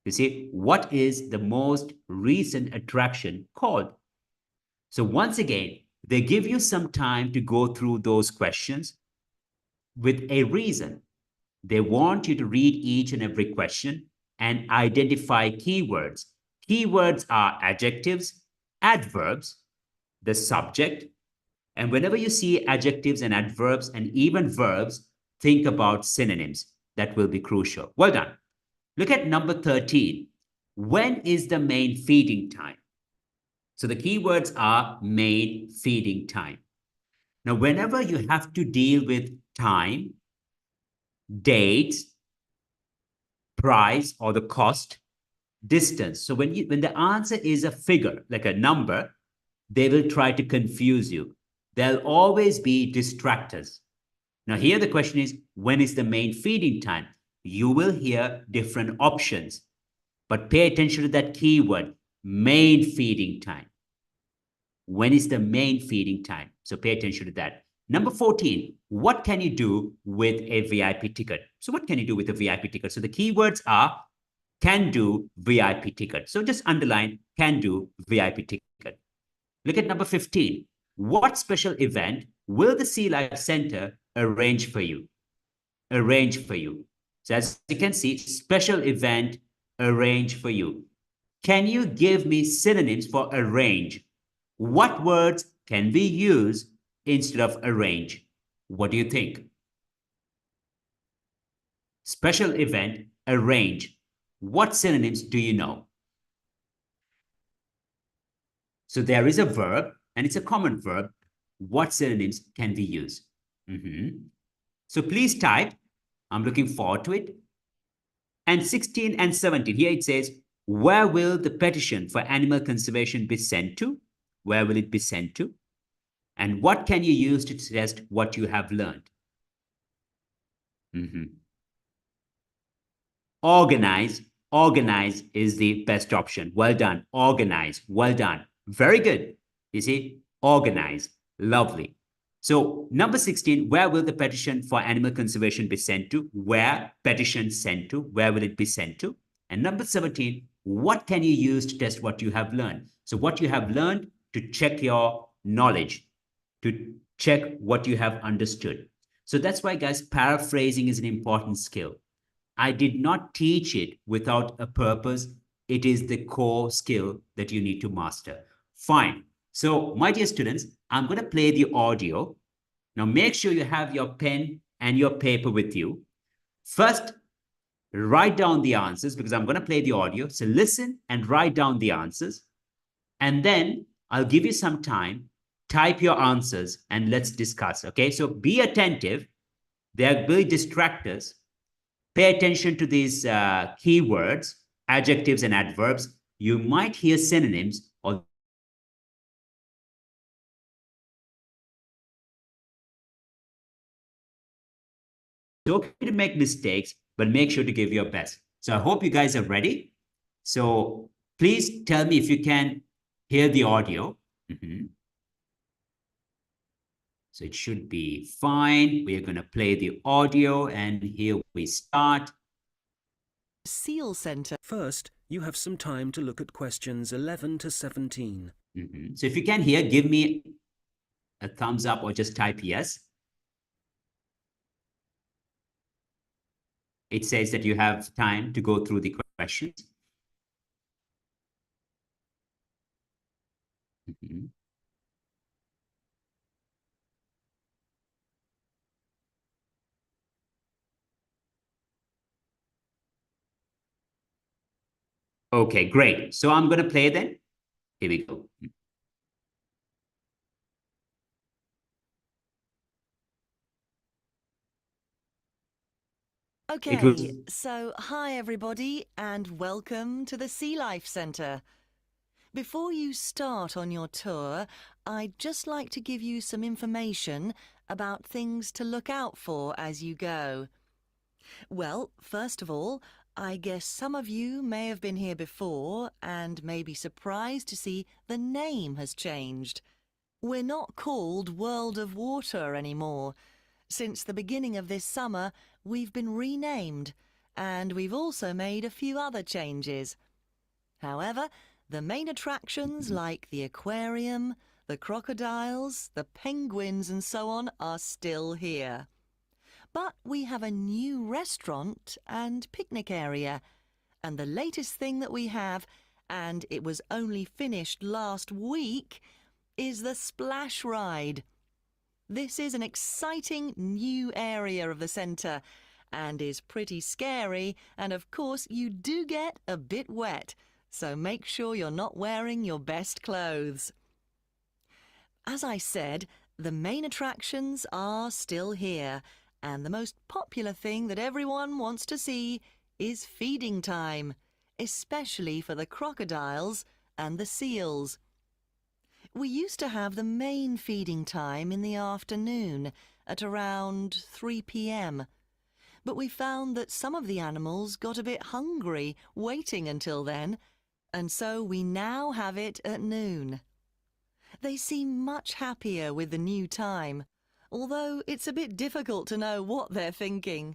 You see, what is the most recent attraction called? So once again, they give you some time to go through those questions with a reason. They want you to read each and every question and identify keywords. Keywords are adjectives, adverbs, the subject, and whenever you see adjectives and adverbs and even verbs, think about synonyms. That will be crucial. Well done. Look at number 13. When is the main feeding time? So the keywords are main feeding time. Now, whenever you have to deal with time, date, price or the cost, distance. So when the answer is a figure, like a number, they will try to confuse you. There'll always be distractors. Now here the question is, when is the main feeding time? You will hear different options, but pay attention to that keyword, main feeding time. When is the main feeding time? So pay attention to that. Number 14, what can you do with a VIP ticket? So what can you do with a VIP ticket? So the keywords are can do VIP ticket. So just underline can do VIP ticket. Look at number 15. What special event will the Sea Life Center arrange for you? Arrange for you. So as you can see, special event arrange for you. Can you give me synonyms for arrange? What words can we use instead of arrange? What do you think? Special event, arrange. What synonyms do you know? So there is a verb, and it's a common verb. What synonyms can we use? So please type. I'm looking forward to it. And 16 and 17, here it says, where will the petition for animal conservation be sent to? Where will it be sent to? And what can you use to test what you have learned? Organize. Organize is the best option. Well done. Organize. Well done. Very good. You see, organize. Lovely. So, number 16, where will the petition for animal conservation be sent to? Where petition sent to? Where will it be sent to? And number 17, what can you use to test what you have learned? So, what you have learned to check your knowledge, to check what you have understood. So, that's why, guys, paraphrasing is an important skill. I did not teach it without a purpose. It is the core skill that you need to master. Fine. So, my dear students, I'm going to play the audio. Now, make sure you have your pen and your paper with you. First, write down the answers because I'm going to play the audio. So, listen and write down the answers. And then I'll give you some time. Type your answers and let's discuss. Okay. So, be attentive. There will be distractors. Pay attention to these keywords, adjectives, and adverbs. You might hear synonyms or it's okay to make mistakes, but make sure to give your best. So I hope you guys are ready. So please tell me if you can hear the audio. So it should be fine. We're going to play the audio and here we start. Seal Centre. First, you have some time to look at questions 11 to 17. So if you can hear, give me a thumbs up or just type yes. It says that you have time to go through the questions. Okay, great. So I'm going to play then. Here we go. Okay, so hi everybody and welcome to the Sea Life Centre. Before you start on your tour, I'd just like to give you some information about things to look out for as you go. Well, first of all, I guess some of you may have been here before and may be surprised to see the name has changed. We're not called World of Water anymore. Since the beginning of this summer, we've been renamed, and we've also made a few other changes. However, the main attractions like the aquarium, the crocodiles, the penguins and so on are still here. But we have a new restaurant and picnic area, and the latest thing that we have, and it was only finished last week, is the Splash Ride. This is an exciting new area of the centre and is pretty scary, and of course you do get a bit wet, so make sure you're not wearing your best clothes. As I said, the main attractions are still here, and the most popular thing that everyone wants to see is feeding time, especially for the crocodiles and the seals. We used to have the main feeding time in the afternoon at around 3 p.m. But we found that some of the animals got a bit hungry waiting until then, and so we now have it at noon. They seem much happier with the new time, although it's a bit difficult to know what they're thinking.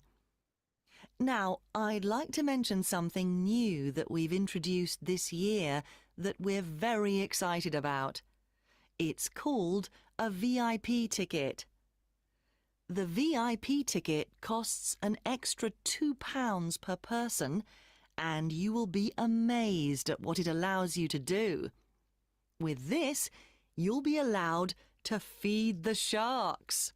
Now, I'd like to mention something new that we've introduced this year that we're very excited about. It's called a VIP ticket. The VIP ticket costs an extra £2 per person, and you will be amazed at what it allows you to do. With this, you'll be allowed to feed the sharks.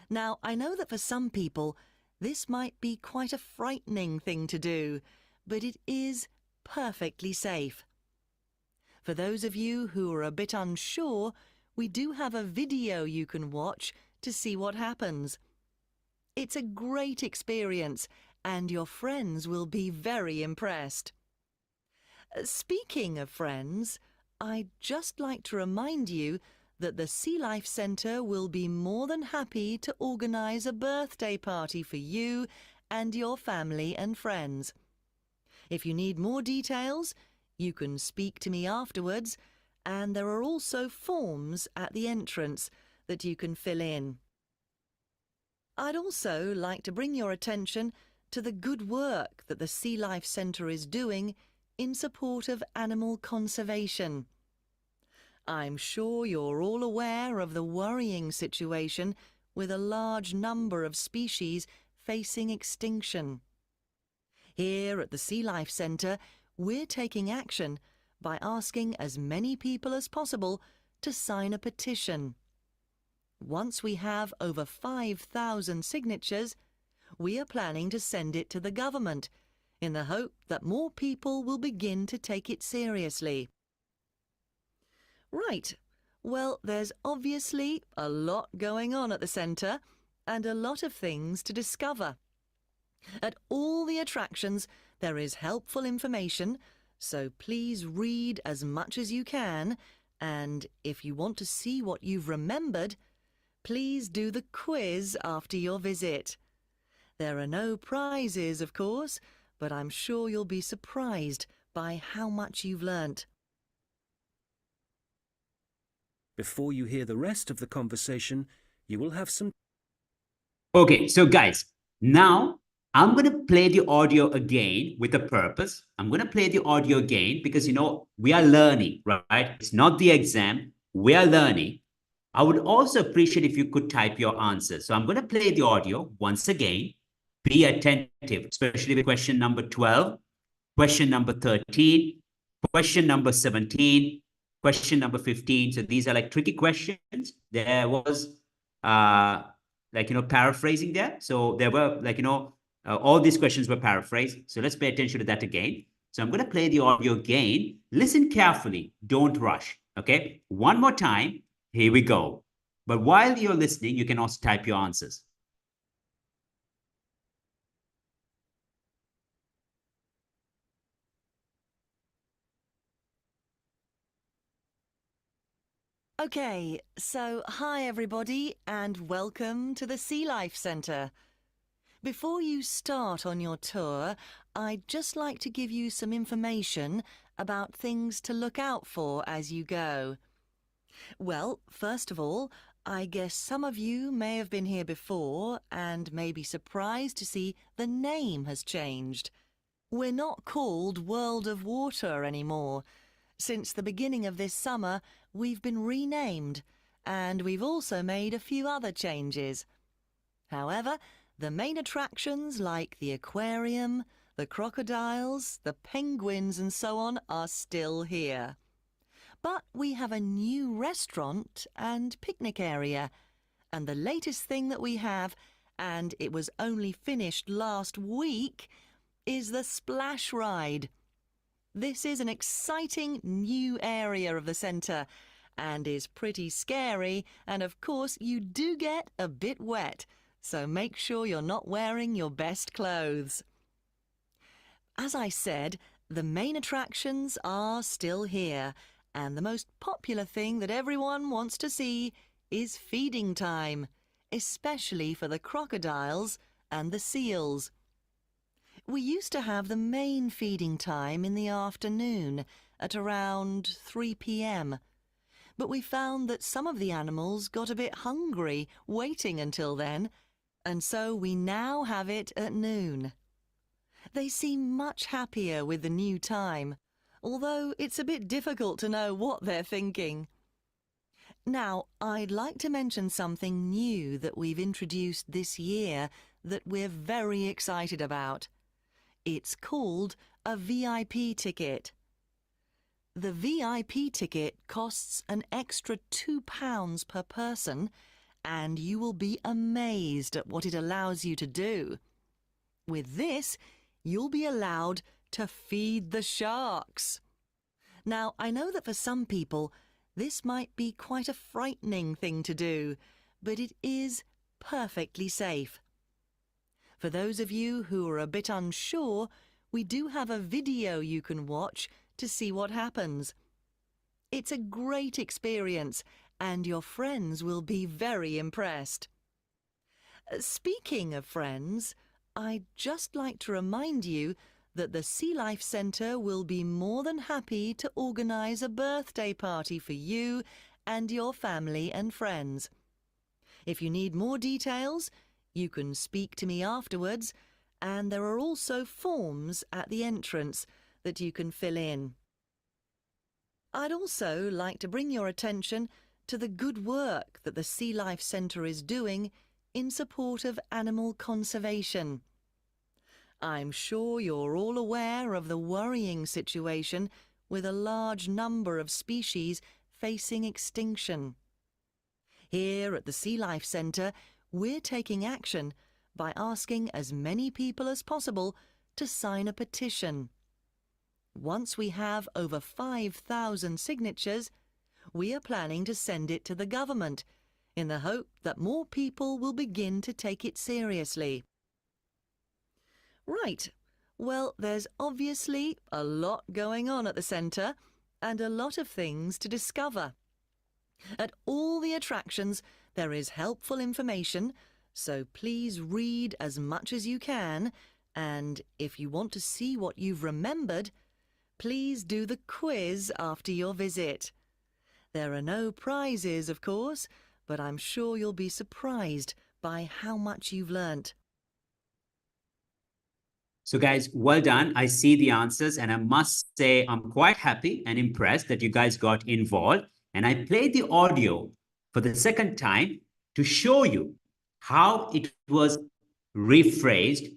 Now, I know that for some people, this might be quite a frightening thing to do, but it is perfectly safe. For those of you who are a bit unsure, we do have a video you can watch to see what happens. It's a great experience, and your friends will be very impressed. Speaking of friends, I'd just like to remind you that the Sea Life Centre will be more than happy to organise a birthday party for you and your family and friends. If you need more details, you can speak to me afterwards, and there are also forms at the entrance that you can fill in. I'd also like to bring your attention to the good work that the Sea Life Centre is doing in support of animal conservation. I'm sure you're all aware of the worrying situation with a large number of species facing extinction. Here at the Sea Life Centre, we're taking action by asking as many people as possible to sign a petition. Once we have over 5,000 signatures, we are planning to send it to the government in the hope that more people will begin to take it seriously. Right, well, there's obviously a lot going on at the centre and a lot of things to discover. At all the attractions, there is helpful information, so please read as much as you can, and if you want to see what you've remembered, please do the quiz after your visit. There are no prizes, of course, but I'm sure you'll be surprised by how much you've learnt. Before you hear the rest of the conversation, you will have some... Okay, so guys, now I'm going to play the audio again with a purpose. I'm going to play the audio again because, we are learning, right? It's not the exam. We are learning. I would also appreciate if you could type your answers. So I'm going to play the audio once again. Be attentive, especially with question number 12, question number 13, question number 17, question number 15. So these are like tricky questions. There was paraphrasing there. So there were all these questions were paraphrased. So let's pay attention to that again. So I'm going to play the audio again. Listen carefully. Don't rush. Okay. One more time. Here we go. But while you're listening, you can also type your answers. Okay, so hi everybody and welcome to the Sea Life Centre. Before you start on your tour, I'd just like to give you some information about things to look out for as you go. Well, first of all, I guess some of you may have been here before and may be surprised to see the name has changed. We're not called World of Water anymore. Since the beginning of this summer, we've been renamed, and we've also made a few other changes. However, the main attractions like the aquarium, the crocodiles, the penguins and so on are still here. But we have a new restaurant and picnic area, and the latest thing that we have, and it was only finished last week, is the Splash Ride. This is an exciting new area of the centre and is pretty scary, and of course you do get a bit wet, so make sure you're not wearing your best clothes. As I said, the main attractions are still here, and the most popular thing that everyone wants to see is feeding time, especially for the crocodiles and the seals. We used to have the main feeding time in the afternoon at around 3 p.m. But we found that some of the animals got a bit hungry waiting until then, and so we now have it at noon. They seem much happier with the new time, although it's a bit difficult to know what they're thinking. Now, I'd like to mention something new that we've introduced this year that we're very excited about. It's called a VIP ticket. The VIP ticket costs an extra £2 per person, and you will be amazed at what it allows you to do. With this, you'll be allowed to feed the sharks. Now, I know that for some people, this might be quite a frightening thing to do, but it is perfectly safe. For those of you who are a bit unsure, we do have a video you can watch to see what happens. It's a great experience, and your friends will be very impressed. Speaking of friends, I'd just like to remind you that the Sea Life Centre will be more than happy to organise a birthday party for you and your family and friends. If you need more details, you can speak to me afterwards, and there are also forms at the entrance that you can fill in. I'd also like to bring your attention to the good work that the Sea Life Centre is doing in support of animal conservation. I'm sure you're all aware of the worrying situation with a large number of species facing extinction. Here at the Sea Life Centre, we're taking action by asking as many people as possible to sign a petition. Once we have over 5,000 signatures, we are planning to send it to the government in the hope that more people will begin to take it seriously. Right, well, there's obviously a lot going on at the centre and a lot of things to discover. At all the attractions, there is helpful information, so please read as much as you can, and if you want to see what you've remembered, please do the quiz after your visit. There are no prizes, of course, but I'm sure you'll be surprised by how much you've learnt. So guys, well done. I see the answers, and I must say I'm quite happy and impressed that you guys got involved. And I played the audio for the second time to show you how it was rephrased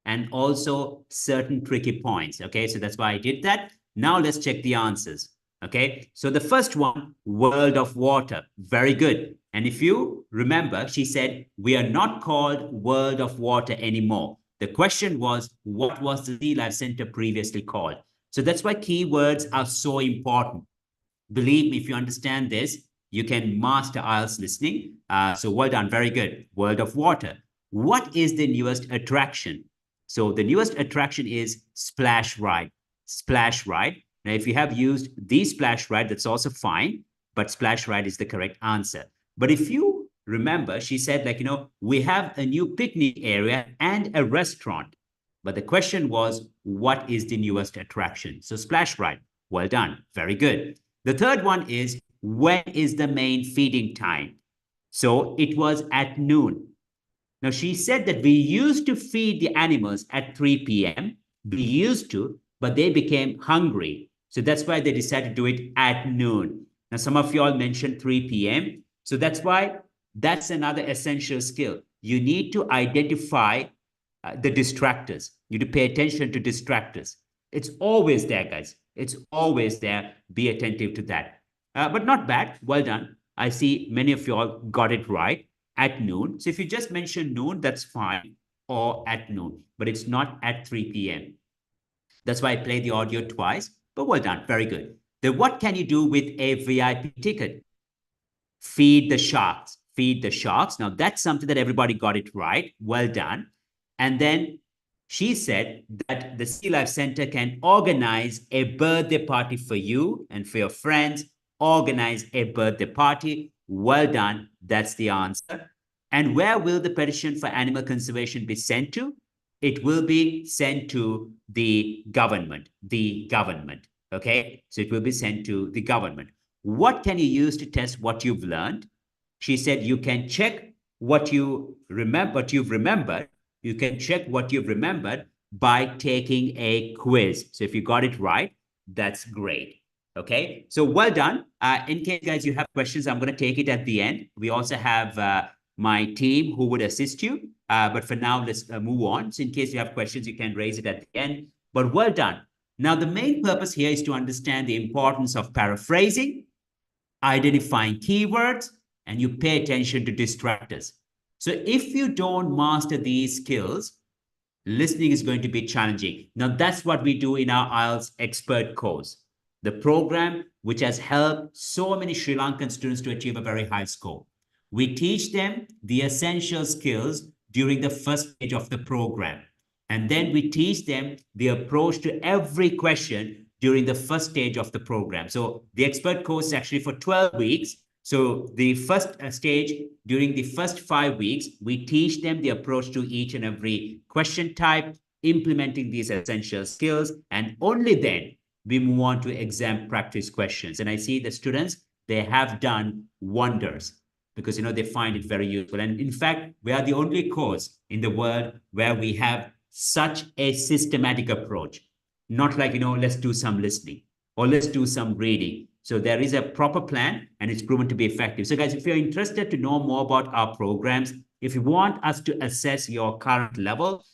and also certain tricky points. Okay, so that's why I did that. Now let's check the answers. Okay, so the first one, world of water. Very good. And if you remember, she said, we are not called World of Water anymore. The question was, what was the Sea Life Centre previously called? So that's why keywords are so important. Believe me, if you understand this, you can master IELTS listening. So well done, very good. World of water. What is the newest attraction? So the newest attraction is Splash Ride. Splash Ride. Now, if you have used the Splash Ride, that's also fine, but Splash Ride is the correct answer. But if you remember, she said, like, we have a new picnic area and a restaurant. But the question was, what is the newest attraction? So Splash Ride. Well done. Very good. The third one is, when is the main feeding time? So it was at noon. Now, she said that we used to feed the animals at 3 p.m. We used to, but they became hungry. So that's why they decided to do it at noon. Now, some of you all mentioned 3 p.m. So that's why that's another essential skill. You need to identify the distractors. You need to pay attention to distractors. It's always there, guys. It's always there. Be attentive to that. But not bad. Well done. I see many of you all got it right. At noon. So if you just mention noon, that's fine. Or at noon. But it's not at 3 p.m. That's why I played the audio twice. But well done. Very good. Then what can you do with a VIP ticket? Feed the sharks. Feed the sharks. Now, that's something that everybody got it right. Well done. And then she said that the Sea Life Centre can organize a birthday party for you and for your friends. Organize a birthday party. Well done. That's the answer. And where will the petition for animal conservation be sent to? It will be sent to the government. The government. Okay? So it will be sent to the government. What can you use to test what you've learned? She said you can check what you remember, what you've remembered. You can check what you've remembered by taking a quiz. So if you got it right, that's great. Okay, so well done. In case, guys, you have questions, I'm going to take it at the end. We also have my team who would assist you. But for now, let's move on. So in case you have questions, you can raise it at the end. But well done. Now, the main purpose here is to understand the importance of paraphrasing, identifying keywords, and you pay attention to distractors. So if you don't master these skills, listening is going to be challenging. Now, that's what we do in our IELTS expert course, the program which has helped so many Sri Lankan students to achieve a very high score. We teach them the essential skills during the first stage of the program. And then we teach them the approach to every question during the first stage of the program. So the expert course is actually for 12 weeks. So the first stage, during the first 5 weeks, we teach them the approach to each and every question type, implementing these essential skills, and only then we move on to exam practice questions. And I see the students, they have done wonders because, they find it very useful. And in fact, we are the only course in the world where we have such a systematic approach, not like, let's do some listening or let's do some reading. So there is a proper plan and it's proven to be effective. So guys, if you're interested to know more about our programs, if you want us to assess your current level,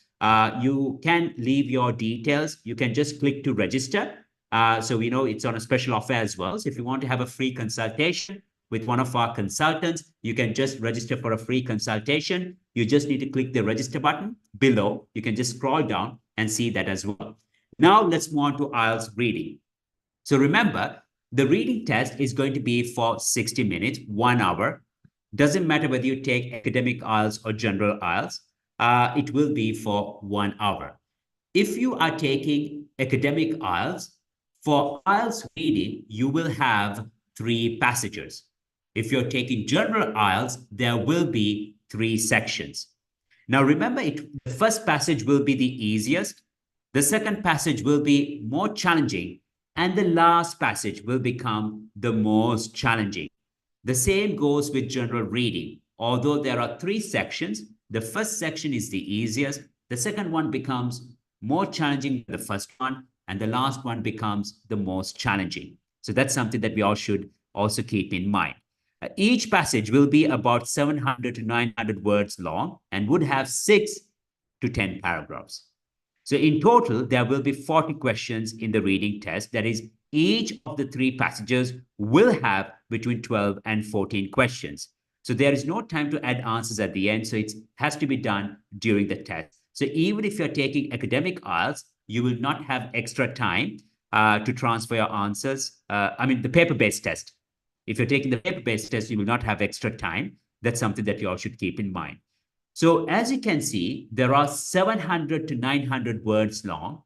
you can leave your details. You can just click to register. So we know it's on a special offer as well. So if you want to have a free consultation with one of our consultants, you can just register for a free consultation. You just need to click the register button below. You can just scroll down and see that as well. Now let's move on to IELTS reading. So remember, the reading test is going to be for 60 minutes, 1 hour. Doesn't matter whether you take academic IELTS or general IELTS. It will be for 1 hour. If you are taking academic IELTS, for IELTS reading, you will have 3 passages. If you're taking general IELTS, there will be 3 sections. Now remember, the first passage will be the easiest. The second passage will be more challenging. And the last passage will become the most challenging. The same goes with general reading. Although there are 3 sections, the first section is the easiest. The second one becomes more challenging than the first one. And the last one becomes the most challenging. So that's something that we all should also keep in mind. Each passage will be about 700 to 900 words long and would have 6 to 10 paragraphs. So in total, there will be 40 questions in the reading test. That is, each of the 3 passages will have between 12 and 14 questions. So there is no time to add answers at the end. So it has to be done during the test. So even if you're taking academic IELTS, you will not have extra time to transfer your answers. The paper-based test. If you're taking the paper-based test, you will not have extra time. That's something that you all should keep in mind. So as you can see, there are 700 to 900 words long.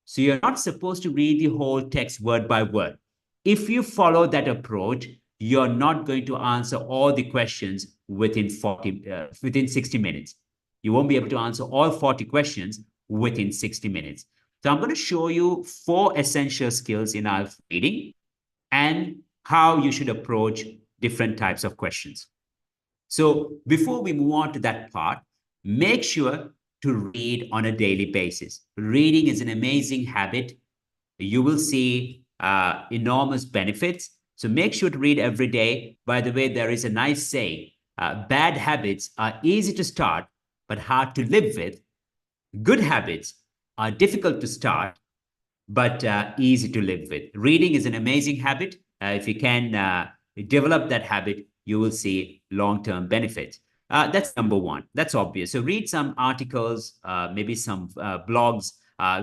So you're not supposed to read the whole text word by word. If you follow that approach, you're not going to answer all the questions within 60 minutes. You won't be able to answer all 40 questions within 60 minutes. So I'm going to show you 4 essential skills in our reading and how you should approach different types of questions. So before we move on to that part, make sure to read on a daily basis. Reading is an amazing habit. You will see enormous benefits. So make sure to read every day. By the way, there is a nice saying, bad habits are easy to start, but hard to live with. Good habits are difficult to start, but easy to live with. Reading is an amazing habit. If you can develop that habit, you will see long-term benefits. That's number 1. That's obvious. So read some articles, maybe some blogs.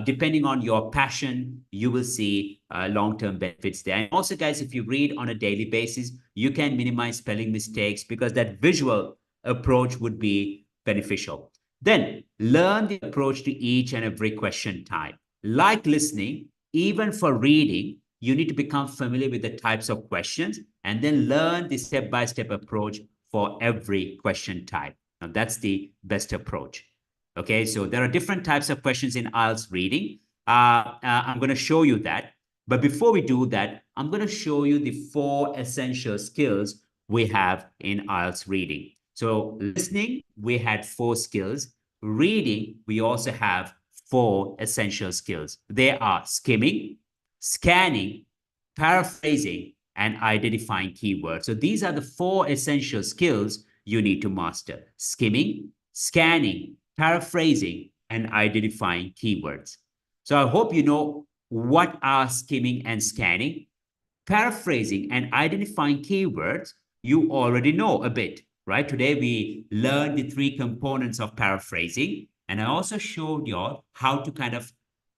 Depending on your passion, you will see long-term benefits there. And also, guys, if you read on a daily basis, you can minimize spelling mistakes because that visual approach would be beneficial. Then learn the approach to each and every question type. Like listening, even for reading, you need to become familiar with the types of questions and then learn the step-by-step approach for every question type. Now, that's the best approach. Okay, so there are different types of questions in IELTS reading. I'm going to show you that. But before we do that, I'm going to show you the 4 essential skills we have in IELTS reading. So listening, we had 4 skills. Reading, we also have 4 essential skills. They are skimming, scanning, paraphrasing, and identifying keywords. So these are the 4 essential skills you need to master: skimming, scanning, paraphrasing, and identifying keywords. So I hope you know what are skimming and scanning. Paraphrasing and identifying keywords, you already know a bit, right? Today we learned the 3 components of paraphrasing, and I also showed you all how to kind of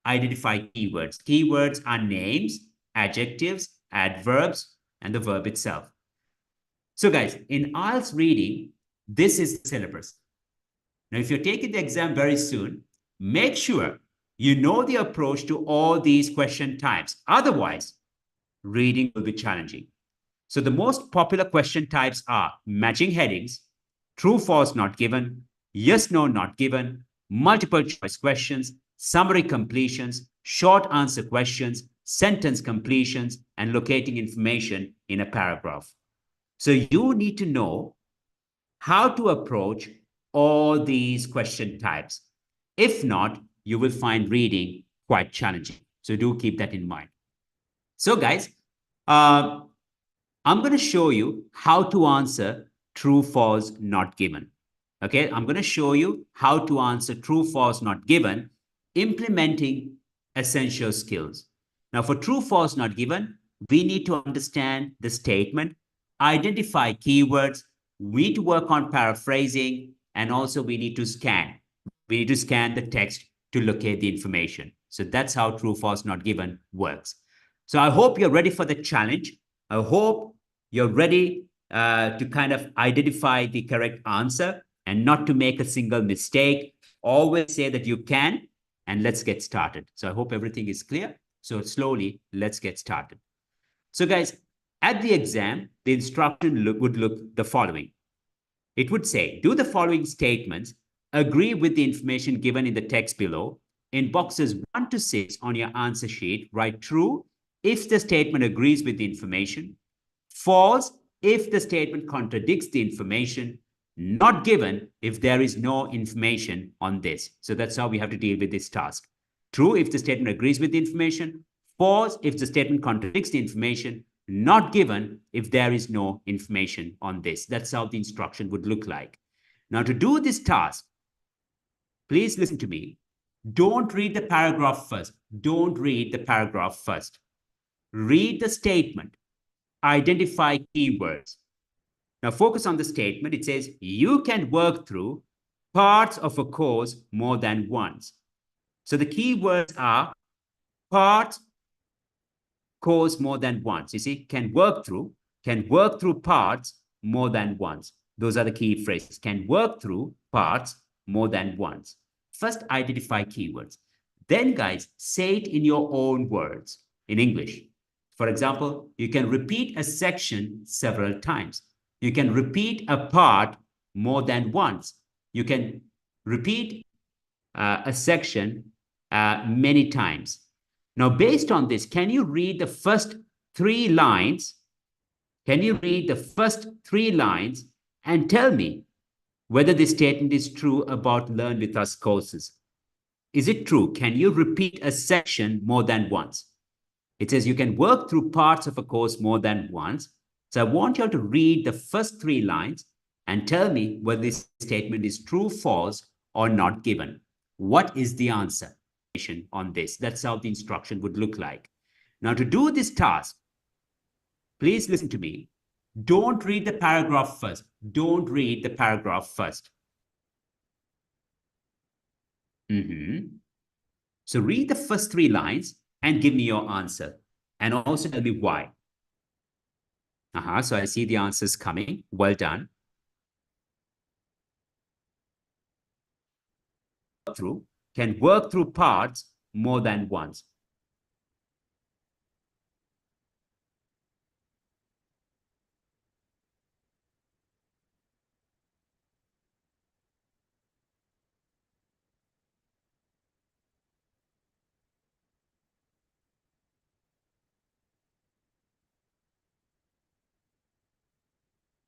identify keywords. Keywords are names, adjectives, adverbs, and the verb itself. So guys, in IELTS reading, this is the syllabus. Now, if you're taking the exam very soon, make sure you know the approach to all these question types. Otherwise, reading will be challenging. So the most popular question types are matching headings, true, false, not given, yes, no, not given, multiple choice questions, summary completions, short answer questions, sentence completions, and locating information in a paragraph. So you need to know how to approach all these question types. If not, you will find reading quite challenging. So do keep that in mind. So guys, uh, I'm going to show you how to answer true, false, not given. Okay, I'm going to show you how to answer true, false, not given, implementing essential skills. Now, for true, false, not given, we need to understand the statement, identify keywords, we need to work on paraphrasing, and also we need to scan. We need to scan the text to locate the information. So that's how true, false, not given works. So I hope you're ready for the challenge. I hope you're ready to kind of identify the correct answer and not to make a single mistake. Always say that you can, and let's get started. So I hope everything is clear. So slowly, let's get started. So guys, at the exam, the instruction would look the following. It would say, do the following statements, agree with the information given in the text below. In boxes 1 to 6 on your answer sheet, write true if the statement agrees with the information, false if the statement contradicts the information, not given if there is no information on this. So that's how we have to deal with this task. True if the statement agrees with the information, false if the statement contradicts the information, not given if there is no information on this. That's how the instruction would look like. Now, to do this task, please listen to me. Don't read the paragraph first. Don't read the paragraph first. Read the statement. Identify keywords. Now, focus on the statement. It says, you can work through parts of a course more than once. So the keywords are parts, course more than once. You see, can work through parts more than once. Those are the key phrases. Can work through parts more than once. First, identify keywords. Then, guys, say it in your own words in English. For example, you can repeat a section several times. You can repeat a part more than once. You can repeat a section many times. Now, based on this, can you read the first 3 lines? Can you read the first 3 lines and tell me whether this statement is true about Learn With Us courses? Is it true? Can you repeat a section more than once? It says you can work through parts of a course more than once. So I want you to read the first 3 lines and tell me whether this statement is true, false, or not given. What is the answer on this? That's how the instruction would look like. Now, to do this task, please listen to me. Don't read the paragraph first. Don't read the paragraph first. So read the first 3 lines and give me your answer. And also tell me why. So I see the answers coming. Well done. Can work through parts more than once.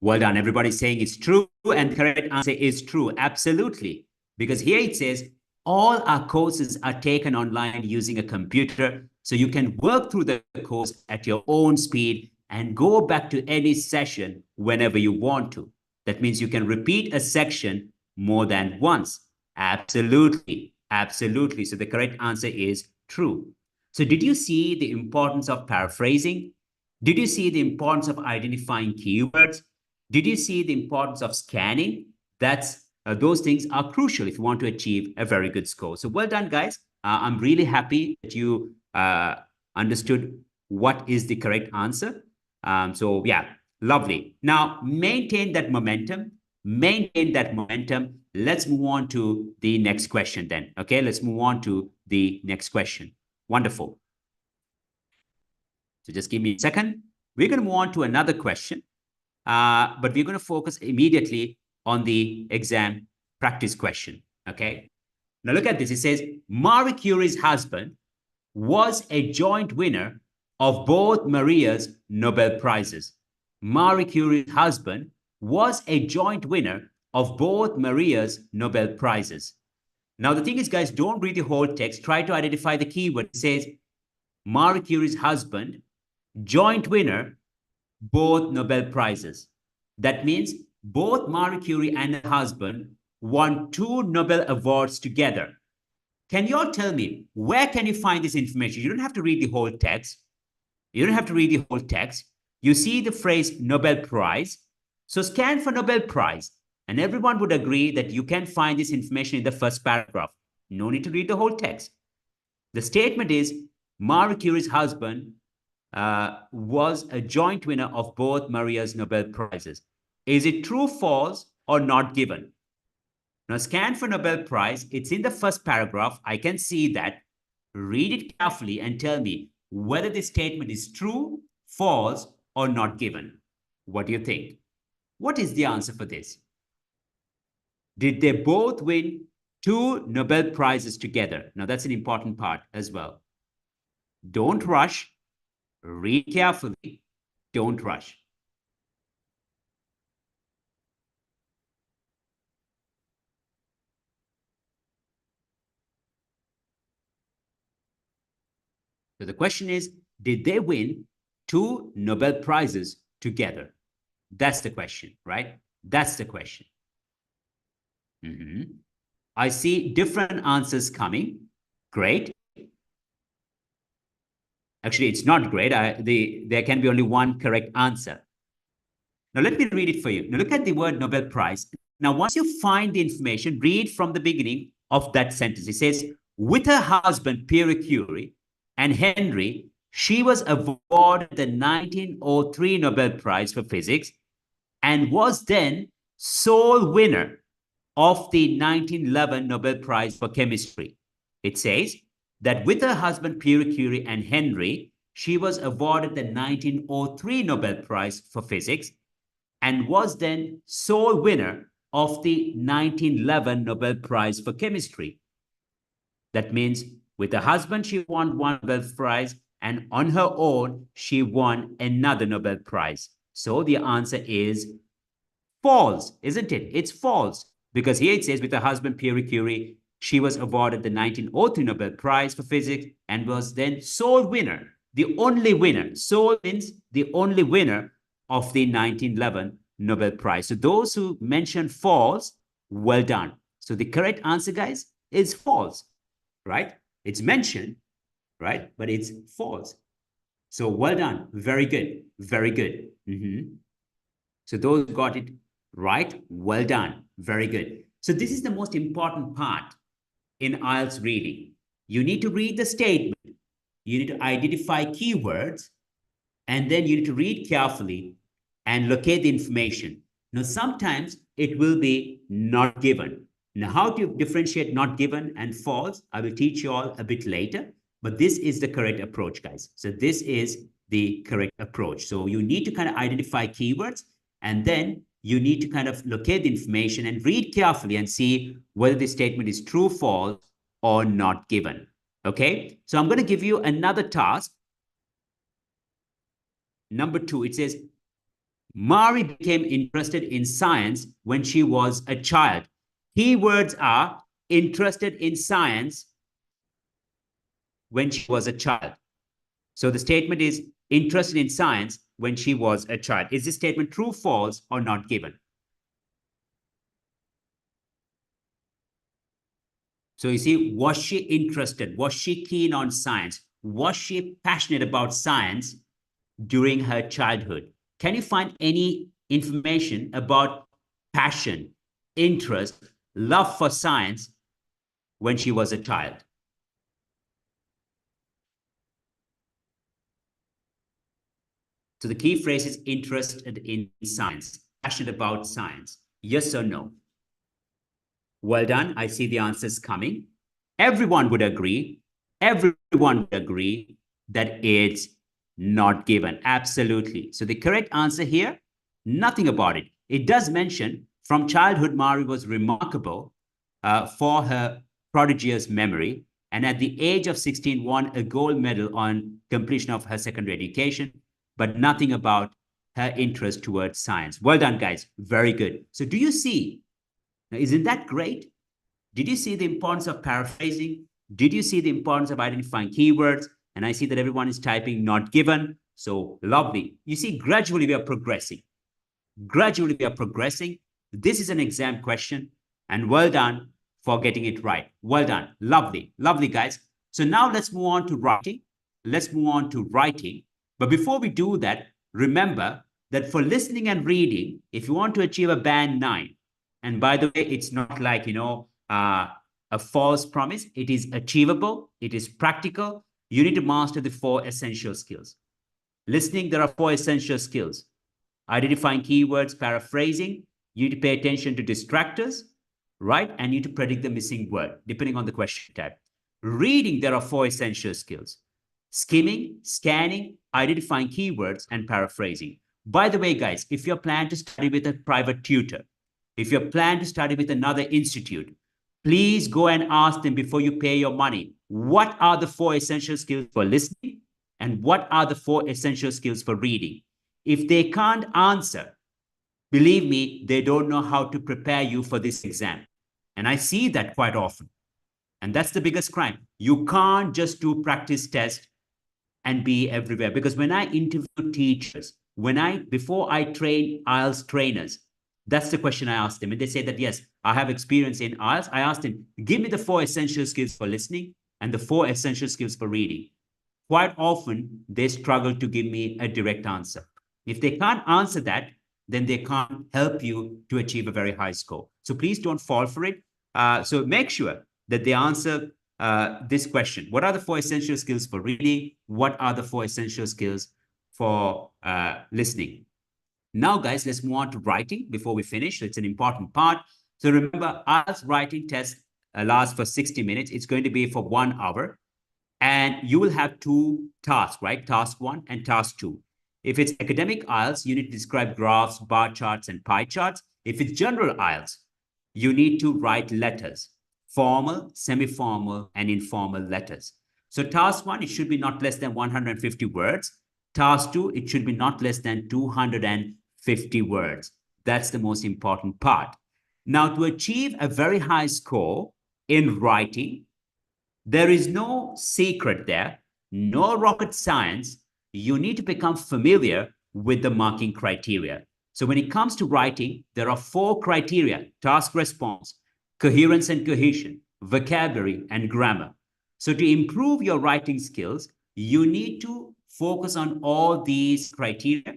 Well done. Everybody's saying it's true, and the correct answer is true. Absolutely. Because here it says, all our courses are taken online using a computer, so you can work through the course at your own speed and go back to any session whenever you want to. That means you can repeat a section more than once. Absolutely. Absolutely. So the correct answer is true. So did you see the importance of paraphrasing? Did you see the importance of identifying keywords? Did you see the importance of scanning? Those things are crucial if you want to achieve a very good score. So well done, guys. I'm really happy that you understood what is the correct answer. So yeah, lovely. Now maintain that momentum. Maintain that momentum. Let's move on to the next question then. Okay, let's move on to the next question. Wonderful. So just give me a second. We're going to move on to another question, but we're going to focus immediately on the exam practice question. Okay. Now look at this. It says Marie Curie's husband was a joint winner of both Maria's Nobel Prizes. Marie Curie's husband was a joint winner of both Maria's Nobel Prizes. Now, the thing is, guys, don't read the whole text. Try to identify the keyword. It says Marie Curie's husband, joint winner, both Nobel Prizes. That means both Marie Curie and her husband won 2 Nobel Awards together. Can you all tell me, where can you find this information? You don't have to read the whole text. You don't have to read the whole text. You see the phrase Nobel Prize. So scan for Nobel Prize. And everyone would agree that you can find this information in the first paragraph. No need to read the whole text. The statement is Marie Curie's husband was a joint winner of both Maria's Nobel Prizes. Is it true, false, or not given? Now scan for Nobel Prize. It's in the first paragraph. I can see that. Read it carefully and tell me whether this statement is true, false, or not given. What do you think? What is the answer for this? Did they both win 2 Nobel Prizes together? Now, that's an important part as well. Don't rush. Read carefully. Don't rush. So the question is, did they win 2 Nobel Prizes together? That's the question, right? That's the question. I see different answers coming. Great. Actually, it's not great. There can be only one correct answer. Now, let me read it for you. Now, look at the word Nobel Prize. Now, once you find the information, read from the beginning of that sentence. It says, with her husband, Pierre Curie, and Henry, she was awarded the 1903 Nobel Prize for Physics and was then sole winner of the 1911 Nobel Prize for Chemistry. It says that with her husband, Pierre Curie, and Henry, she was awarded the 1903 Nobel Prize for Physics and was then sole winner of the 1911 Nobel Prize for Chemistry. That means with her husband, she won 1 Nobel Prize, and on her own, she won another Nobel Prize. So the answer is false, isn't it? It's false. Because here it says with her husband, Pierre Curie, she was awarded the 1903 Nobel Prize for Physics and was then sole winner, the only winner. Sole means the only winner of the 1911 Nobel Prize. So those who mention false, well done. So the correct answer, guys, is false, right? It's mentioned, right? But it's false. So well done. Very good. Very good. So those who got it right, well done. Very good. So this is the most important part in IELTS reading. You need to read the statement. You need to identify keywords, and then you need to read carefully and locate the information. Now, sometimes it will be not given. Now, how to differentiate not given and false, I will teach you all a bit later, but this is the correct approach, guys. So this is the correct approach. So you need to kind of identify keywords, and then you need to kind of locate the information and read carefully and see whether the statement is true, false, or not given. Okay, so I'm going to give you another task. Number 2, it says, Marie became interested in science when she was a child. Keywords are interested in science when she was a child. So the statement is interested in science when she was a child. Is this statement true, false, or not given? So you see, was she interested? Was she keen on science? Was she passionate about science during her childhood? Can you find any information about passion, interest, love for science when she was a child? So the key phrase is interested in science, passionate about science. Yes or no? Well done. I see the answers coming. Everyone would agree that it's Not given. Absolutely. So the correct answer here, nothing about it. It does mention from childhood, Mari was remarkable for her prodigious memory, and at the age of 16 won a gold medal on completion of her secondary education, but nothing about her interest towards science. Well done, guys. Very good. So do you see, now, isn't that great? Did you see the importance of paraphrasing? Did you see the importance of identifying keywords? And I see that everyone is typing not given. So lovely. You see, gradually we are progressing. Gradually we are progressing. This is an exam question, and well done for getting it right. Well done. Lovely. Lovely, guys. So now let's move on to writing. Let's move on to writing. But before we do that, remember that for listening and reading, if you want to achieve a band 9, and by the way, it's not like, a false promise. It is achievable. It is practical. You need to master the 4 essential skills. Listening, there are 4 essential skills. Identifying keywords, paraphrasing. You need to pay attention to distractors, right? And you need to predict the missing word, depending on the question type. Reading, there are 4 essential skills. Skimming, scanning, identifying keywords, and paraphrasing. By the way, guys, if you're planning to study with a private tutor, if you're planning to study with another institute, please go and ask them before you pay your money, what are the 4 essential skills for listening and what are the 4 essential skills for reading? If they can't answer, believe me, they don't know how to prepare you for this exam. And I see that quite often. And that's the biggest crime. You can't just do practice tests and be everywhere. Because when I interview teachers, before I train IELTS trainers, that's the question I asked them. And they say that, yes, I have experience in IELTS. I asked them, give me the 4 essential skills for listening and the 4 essential skills for reading. Quite often, they struggle to give me a direct answer. If they can't answer that, then they can't help you to achieve a very high score. So please don't fall for it. So make sure that they answer this question. What are the 4 essential skills for reading? What are the 4 essential skills for listening? Now, guys, let's move on to writing before we finish. It's an important part. So remember, IELTS writing test lasts for 60 minutes. It's going to be for 1 hour. And you will have 2 tasks, right? Task 1 and task 2. If it's academic IELTS, you need to describe graphs, bar charts, and pie charts. If it's general IELTS, you need to write letters, formal, semi-formal, and informal letters. So task 1, it should be not less than 150 words. Task 2, it should be not less than 250 words. That's the most important part. Now, to achieve a very high score in writing, there is no secret there, no rocket science. You need to become familiar with the marking criteria. So when it comes to writing, there are 4 criteria: task response, coherence and cohesion, vocabulary, and grammar. So to improve your writing skills, you need to focus on all these criteria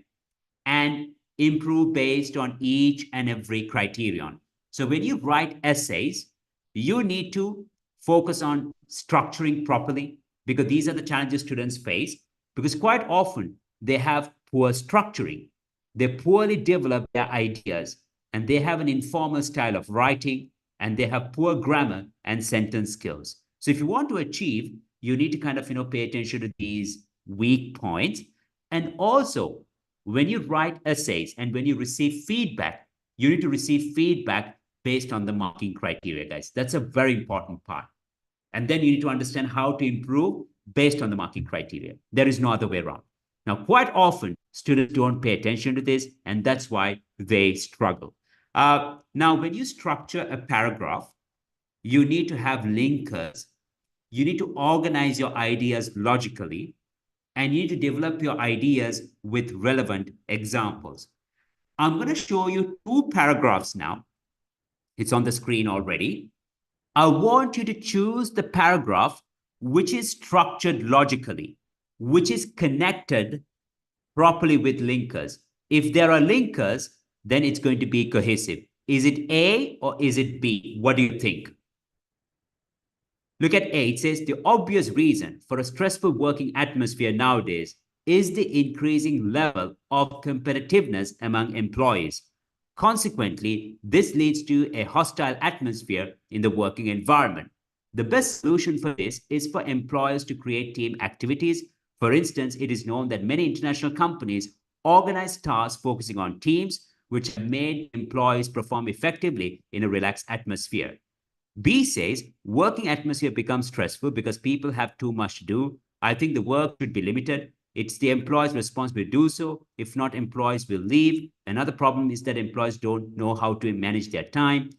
and improve based on each and every criterion. So when you write essays, you need to focus on structuring properly, because these are the challenges students face, because quite often they have poor structuring. They poorly develop their ideas, and they have an informal style of writing, and they have poor grammar and sentence skills. So if you want to achieve, you need to kind of, pay attention to these weak points. And also, when you write essays and when you receive feedback, you need to receive feedback based on the marking criteria, guys. That's a very important part. And then you need to understand how to improve based on the marking criteria. There is no other way around. Now, quite often, students don't pay attention to this, and that's why they struggle. Now, when you structure a paragraph, you need to have linkers. You need to organize your ideas logically, and you need to develop your ideas with relevant examples. I'm going to show you 2 paragraphs now. It's on the screen already. I want you to choose the paragraph which is structured logically, which is connected properly with linkers. If there are linkers, then it's going to be cohesive. Is it A or is it B? What do you think? Look at A. It says the obvious reason for a stressful working atmosphere nowadays is the increasing level of competitiveness among employees. Consequently, this leads to a hostile atmosphere in the working environment. The best solution for this is for employers to create team activities For instance, it is known that many international companies organize tasks focusing on teams, which have made employees perform effectively in a relaxed atmosphere. B says working atmosphere becomes stressful because people have too much to do. I think the work should be limited. It's the employee's responsibility to do so. If not, employees will leave. Another problem is that employees don't know how to manage their time.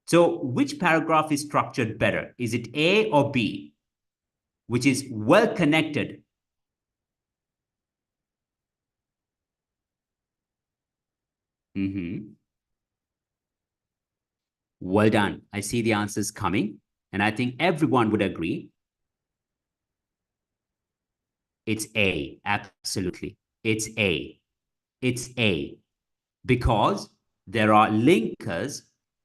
So which paragraph is structured better? Is it A or B, which is well connected? Well done. I see the answers coming, and I think everyone would agree. It's A, absolutely. It's A. It's A. Because there are linkers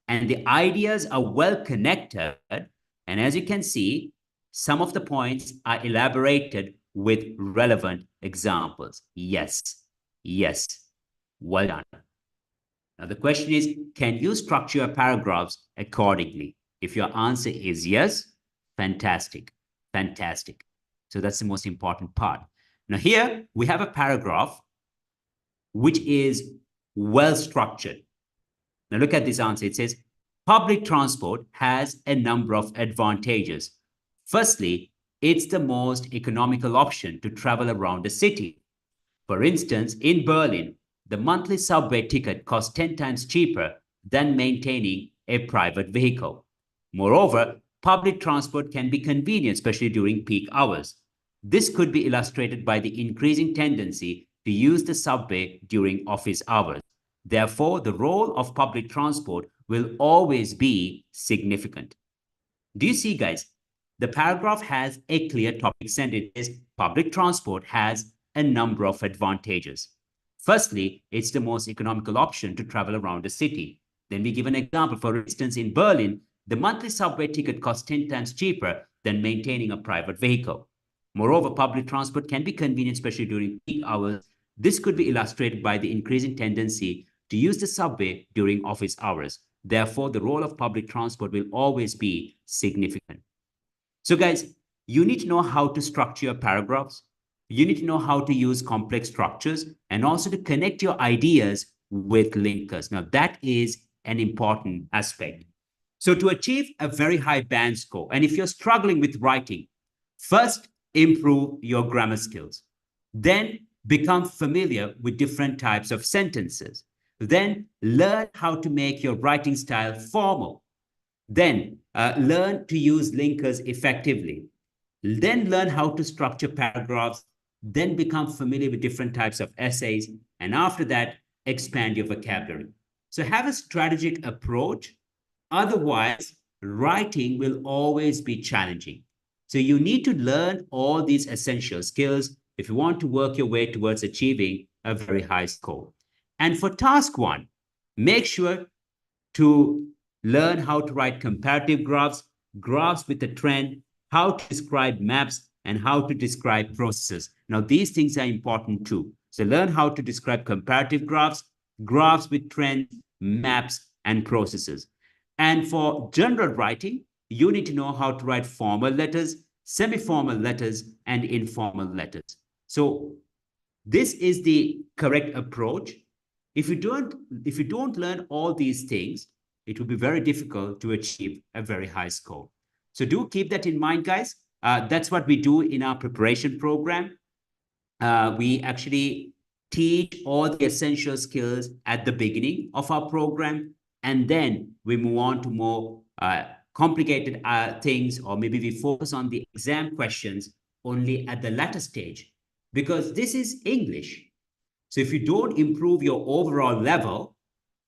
and the ideas are well connected. And as you can see, some of the points are elaborated with relevant examples. Yes, yes, well done. Now the question is, can you structure your paragraphs accordingly? If your answer is yes, fantastic, fantastic. So that's the most important part. Now here we have a paragraph which is well structured. Now look at this answer. It says, public transport has a number of advantages. Firstly, it's the most economical option to travel around a city. For instance, in Berlin, the monthly subway ticket costs 10 times cheaper than maintaining a private vehicle. Moreover, public transport can be convenient, especially during peak hours. This could be illustrated by the increasing tendency to use the subway during office hours. Therefore, the role of public transport will always be significant. Do you see, guys? The paragraph has a clear topic sentence. It is public transport has a number of advantages. Firstly, it's the most economical option to travel around a city. Then we give an example. For instance, in Berlin, the monthly subway ticket costs 10 times cheaper than maintaining a private vehicle. Moreover, public transport can be convenient, especially during peak hours. This could be illustrated by the increasing tendency to use the subway during office hours. Therefore, the role of public transport will always be significant. So guys, you need to know how to structure your paragraphs. You need to know how to use complex structures and also to connect your ideas with linkers. Now, that is an important aspect. So to achieve a very high band score, and if you're struggling with writing, first, improve your grammar skills. Then become familiar with different types of sentences. Then learn how to make your writing style formal. Then learn to use linkers effectively. Then learn how to structure paragraphs. Then become familiar with different types of essays. And after that, expand your vocabulary. So have a strategic approach. Otherwise, writing will always be challenging. So you need to learn all these essential skills if you want to work your way towards achieving a very high score. And for task one, make sure to learn how to write comparative graphs, graphs with a trend, how to describe maps, and how to describe processes. Now, these things are important too. So learn how to describe comparative graphs, graphs with trends, maps, and processes. And for general writing, you need to know how to write formal letters, semi-formal letters, and informal letters. So this is the correct approach. If you don't learn all these things, it will be very difficult to achieve a very high score. So do keep that in mind, guys. That's what we do in our preparation program. We actually teach all the essential skills at the beginning of our program, and then we move on to more complicated things, or maybe we focus on the exam questions only at the latter stage, because this is English. So if you don't improve your overall level,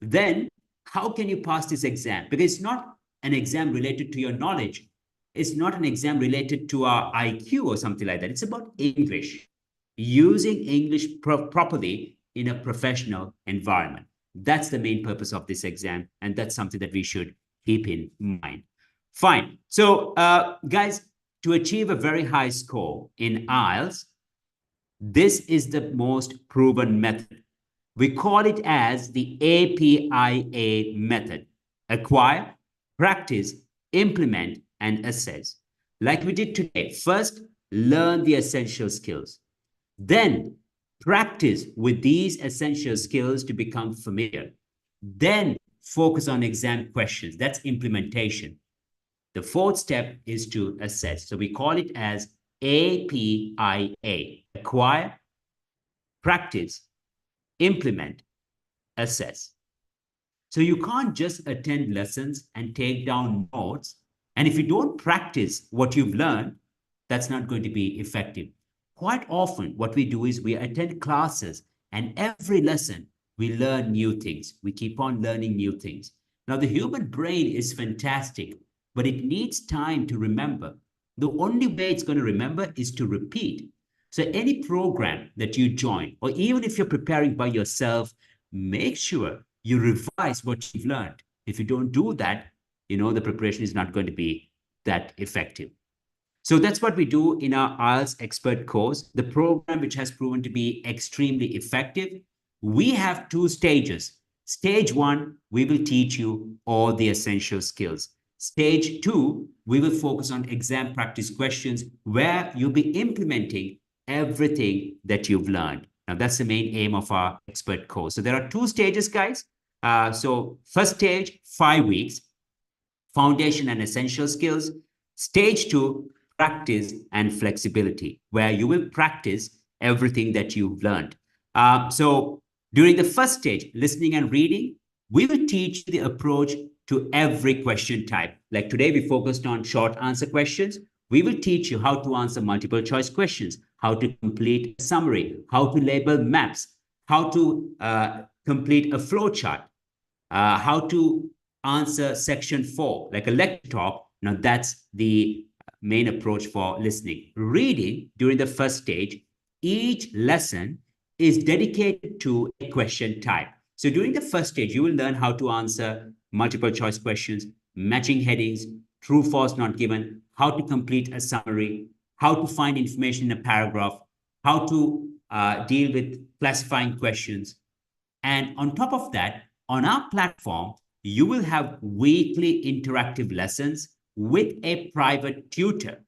then how can you pass this exam? Because it's not an exam related to your knowledge. It's not an exam related to our IQ or something like that. It's about English, using English properly in a professional environment. That's the main purpose of this exam, and that's something that we should keep in mind. Fine. So, guys, to achieve a very high score in IELTS, this is the most proven method. We call it as the APIA method. Acquire, practice, implement, and assess. Like we did today. First, learn the essential skills. Then practice with these essential skills to become familiar. Then focus on exam questions. That's implementation. The fourth step is to assess. So we call it as APIA: acquire, practice, implement, assess. So you can't just attend lessons and take down notes. And if you don't practice what you've learned, that's not going to be effective. Quite often, what we do is we attend classes, and every lesson we learn new things. We keep on learning new things. Now, the human brain is fantastic, but it needs time to remember. The only way it's going to remember is to repeat. So, any program that you join, or even if you're preparing by yourself, make sure you revise what you've learned. If you don't do that, the preparation is not going to be that effective. So that's what we do in our IELTS expert course, the program which has proven to be extremely effective. We have two stages. Stage one, we will teach you all the essential skills. Stage two, we will focus on exam practice questions where you'll be implementing everything that you've learned. Now, that's the main aim of our expert course. So there are two stages, guys. So first stage, 5 weeks, foundation and essential skills. Stage two, practice and flexibility, where you will practice everything that you've learned. So during the first stage, listening and reading, we will teach the approach to every question type. Like today, we focused on short answer questions. We will teach you how to answer multiple choice questions, how to complete a summary, how to label maps, how to complete a flow chart, how to answer section 4, like a lecture talk. Now, that's the main approach for listening. Reading, during the first stage, each lesson is dedicated to a question type. So during the first stage, you will learn how to answer multiple choice questions, matching headings, true, false, not given, how to complete a summary, how to find information in a paragraph, how to deal with classifying questions. And on top of that, on our platform, you will have weekly interactive lessons with a private tutor.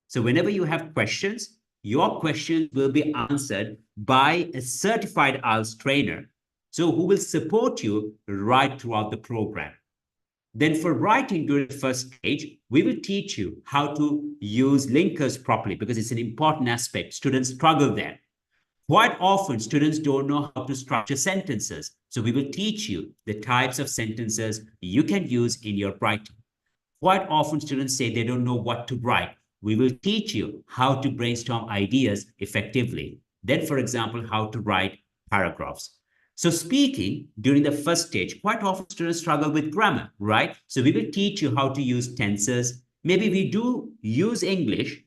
So whenever you have questions, your questions will be answered by a certified IELTS trainer, so who will support you right throughout the program. Then for writing during the first stage, we will teach you how to use linkers properly, because it's an important aspect. Students struggle there. Quite often, students don't know how to structure sentences. So we will teach you the types of sentences you can use in your writing. Quite often, students say they don't know what to write. We will teach you how to brainstorm ideas effectively. Then, for example, how to write paragraphs. So speaking during the first stage, quite often students struggle with grammar, right? So we will teach you how to use tenses. Maybe we do use English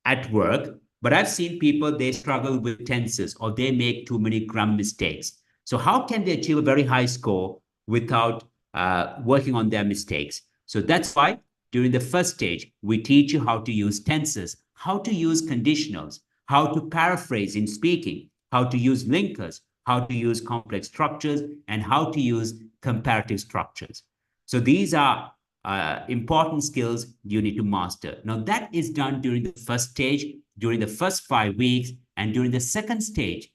at work, but I've seen people, they struggle with tenses or they make too many grammar mistakes. So how can they achieve a very high score without working on their mistakes? So that's why during the first stage, we teach you how to use tenses, how to use conditionals, how to paraphrase in speaking, how to use linkers, how to use complex structures, and how to use comparative structures. So these are important skills you need to master. Now, that is done during the first stage, during the first 5 weeks, and during the second stage,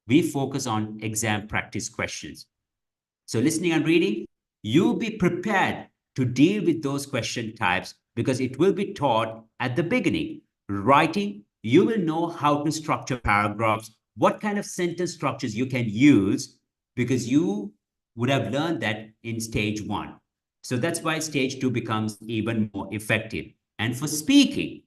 we focus on exam practice questions. So listening and reading, you be prepared to deal with those question types because it will be taught at the beginning. Writing, you will know how to structure paragraphs, what kind of sentence structures you can use, because you would have learned that in stage 1. So that's why stage 2 becomes even more effective. And for speaking,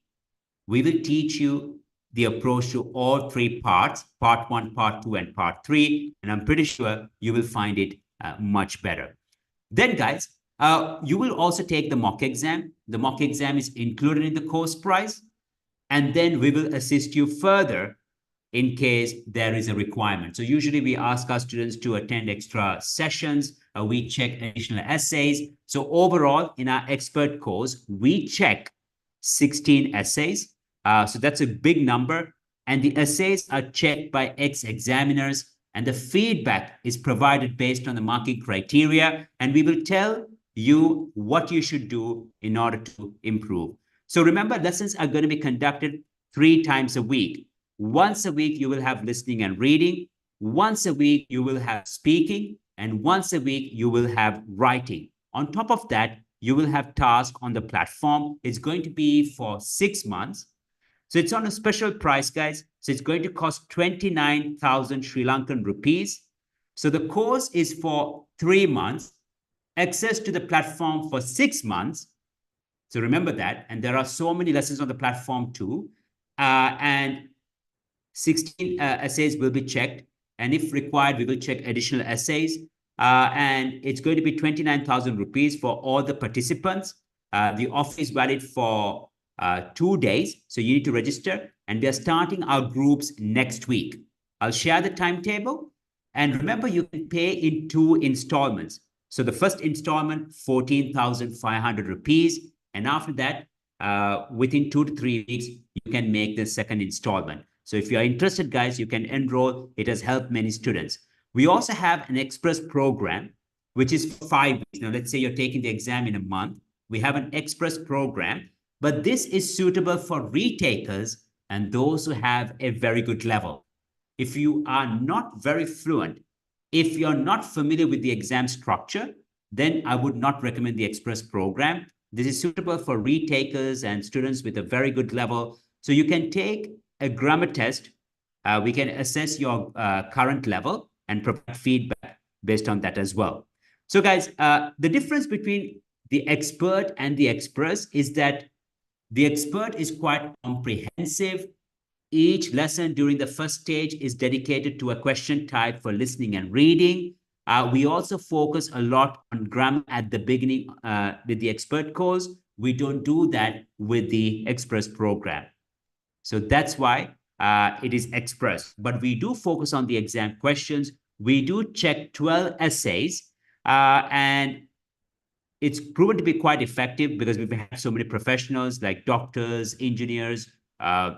we will teach you the approach to all 3 parts, part 1, part 2, and part 3. And I'm pretty sure you will find it much better. Then, guys, you will also take the mock exam. The mock exam is included in the course price. And then we will assist you further in case there is a requirement. So usually we ask our students to attend extra sessions. We check additional essays. So overall, in our expert course, we check 16 essays. So that's a big number. And the essays are checked by ex-examiners. And the feedback is provided based on the marking criteria. And we will tell you what you should do in order to improve. So remember, lessons are going to be conducted 3 times a week. Once a week, you will have listening and reading. Once a week, you will have speaking. And once a week, you will have writing. On top of that, you will have tasks on the platform. It's going to be for 6 months. So it's on a special price, guys. So it's going to cost 29,000 Sri Lankan rupees. So the course is for 3 months, access to the platform for 6 months. So remember that. And there are so many lessons on the platform too. And 16 essays will be checked. And if required, we will check additional essays. And it's going to be 29,000 rupees for all the participants. The offer is valid for 2 days. So you need to register. And we are starting our groups next week. I'll share the timetable. And remember, you can pay in 2 installments. So the first installment, 14,500 rupees. And after that, within 2 to 3 weeks, you can make the second installment. So if you are interested, guys, you can enroll. It has helped many students. We also have an express program, which is for 5 weeks. Now, let's say you're taking the exam in a month. We have an express program, but this is suitable for retakers and those who have a very good level. If you are not very fluent, if you're not familiar with the exam structure, then I would not recommend the express program. This is suitable for retakers and students with a very good level. So you can take a grammar test. We can assess your current level and provide feedback based on that as well. So guys, the difference between the expert and the express is that the expert is quite comprehensive. Each lesson during the first stage is dedicated to a question type for listening and reading. We also focus a lot on grammar at the beginning with the expert course. We don't do that with the express program. So that's why it is express. But we do focus on the exam questions. We do check 12 essays. And it's proven to be quite effective because we've had so many professionals like doctors, engineers.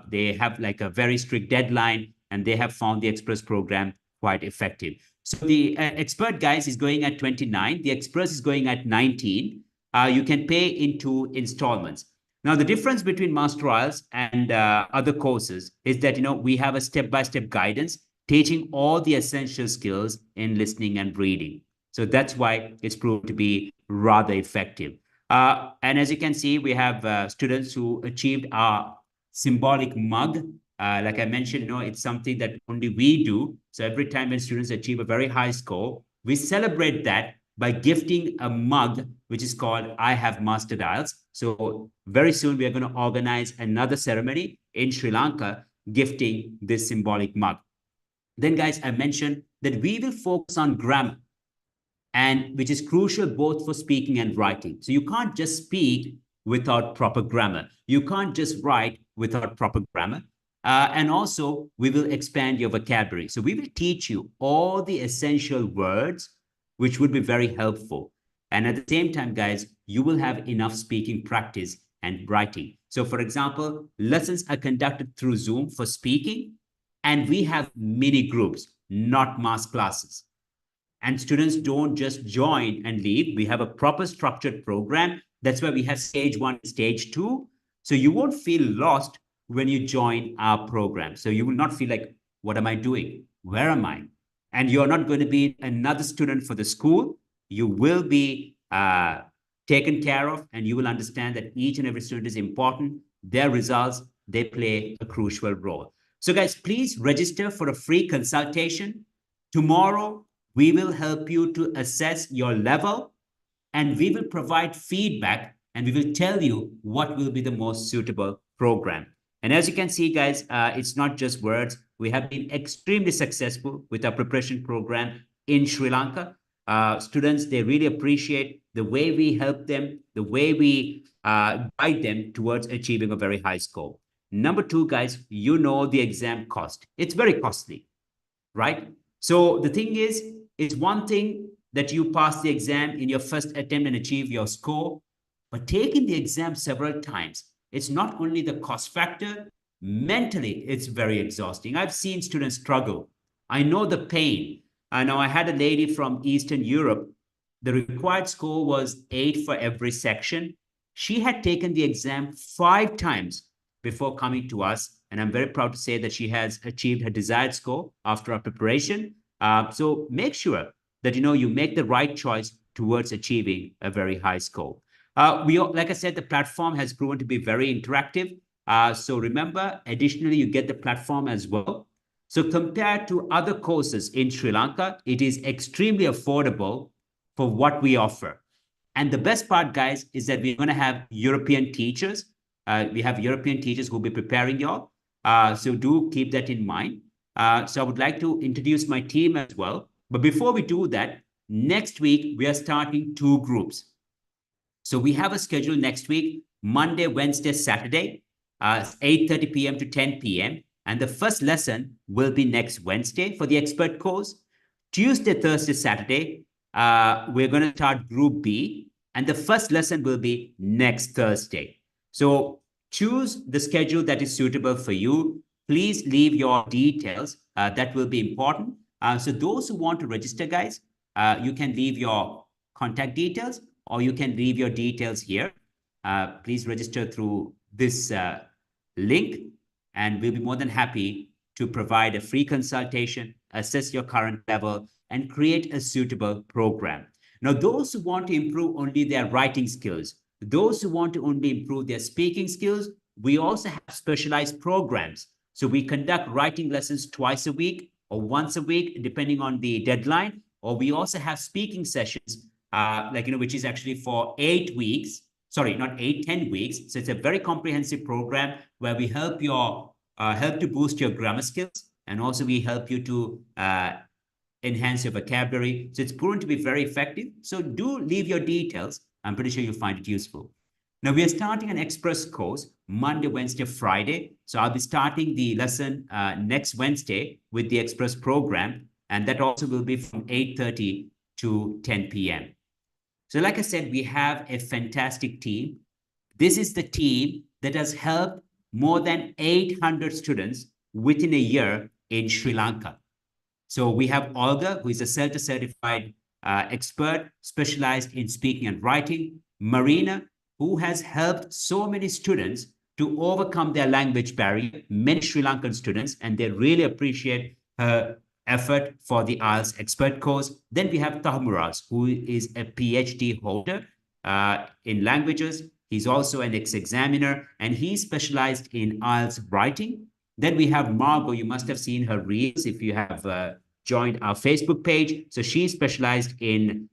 They have like a very strict deadline, and they have found the express program quite effective. So the expert, guys, is going at 29. The express is going at 19. You can pay in 2 installments. Now, the difference between Master IELTS and other courses is that, we have a step-by-step guidance teaching all the essential skills in listening and reading. So that's why it's proved to be rather effective. And as you can see, we have students who achieved our symbolic mug. Like I mentioned, it's something that only we do. So every time when students achieve a very high score, we celebrate that by gifting a mug, which is called I Have Mastered IELTS. So very soon we are going to organize another ceremony in Sri Lanka gifting this symbolic mug. Then, guys, I mentioned that we will focus on grammar, and which is crucial both for speaking and writing. So you can't just speak without proper grammar. You can't just write without proper grammar. And also, we will expand your vocabulary. So we will teach you all the essential words, which would be very helpful. And at the same time, guys, you will have enough speaking practice and writing. So for example, lessons are conducted through Zoom for speaking, and we have mini groups, not mass classes. And students don't just join and leave. We have a proper structured program. That's why we have stage 1, stage 2. So you won't feel lost when you join our program. So you will not feel like, what am I doing? Where am I? And you're not going to be another student for the school. You will be taken care of, and you will understand that each and every student is important. Their results, they play a crucial role. So guys, please register for a free consultation. Tomorrow, we will help you to assess your level, and we will provide feedback, and we will tell you what will be the most suitable program. And as you can see, guys, it's not just words. We have been extremely successful with our preparation program in Sri Lanka. Students, they really appreciate the way we help them, the way we guide them towards achieving a very high score. Number 2, guys, the exam cost. It's very costly, right? So the thing is, it's one thing that you pass the exam in your first attempt and achieve your score, but taking the exam several times, it's not only the cost factor, mentally, it's very exhausting. I've seen students struggle. I know the pain. I know I had a lady from Eastern Europe. The required score was 8 for every section. She had taken the exam 5 times before coming to us. And I'm very proud to say that she has achieved her desired score after our preparation. So make sure that you make the right choice towards achieving a very high score. Like I said, the platform has proven to be very interactive. So remember, additionally, you get the platform as well. So compared to other courses in Sri Lanka, it is extremely affordable for what we offer. And the best part, guys, is that we're going to have European teachers. We have European teachers who will be preparing y'all. So do keep that in mind. So I would like to introduce my team as well. But before we do that, next week, we are starting 2 groups. So we have a schedule next week, Monday, Wednesday, Saturday, 8:30 p.m. to 10 p.m. And the first lesson will be next Wednesday for the expert course. Tuesday, Thursday, Saturday, we're going to start Group B. And the first lesson will be next Thursday. So choose the schedule that is suitable for you. Please leave your details. That will be important. So those who want to register, guys, you can leave your contact details or you can leave your details here. Please register through this link, and we'll be more than happy to provide a free consultation, assess your current level, and create a suitable program. Now, those who want to improve only their writing skills, those who want to only improve their speaking skills, we also have specialized programs. So we conduct writing lessons twice a week or once a week, depending on the deadline. Or we also have speaking sessions, which is actually for 8 weeks. Sorry, not 8, 10 weeks. So it's a very comprehensive program where we help to boost your grammar skills, and also we help you to enhance your vocabulary. So it's proven to be very effective. So do leave your details. I'm pretty sure you'll find it useful. Now we are starting an express course Monday, Wednesday, Friday. So I'll be starting the lesson next Wednesday with the express program. And that also will be from 8:30 to 10 p.m. So like I said, we have a fantastic team. This is the team that has helped more than 800 students within a year in Sri Lanka. So we have Olga, who is a CELTA certified expert specialized in speaking and writing. Marina, who has helped so many students to overcome their language barrier, many Sri Lankan students, and they really appreciate her effort for the IELTS expert course. Then we have Tahmuraz, who is a PhD holder in languages. He's also an ex-examiner, and he's specialized in IELTS writing. Then we have Margot. You must have seen her reels if you have joined our Facebook page. So she's specialized in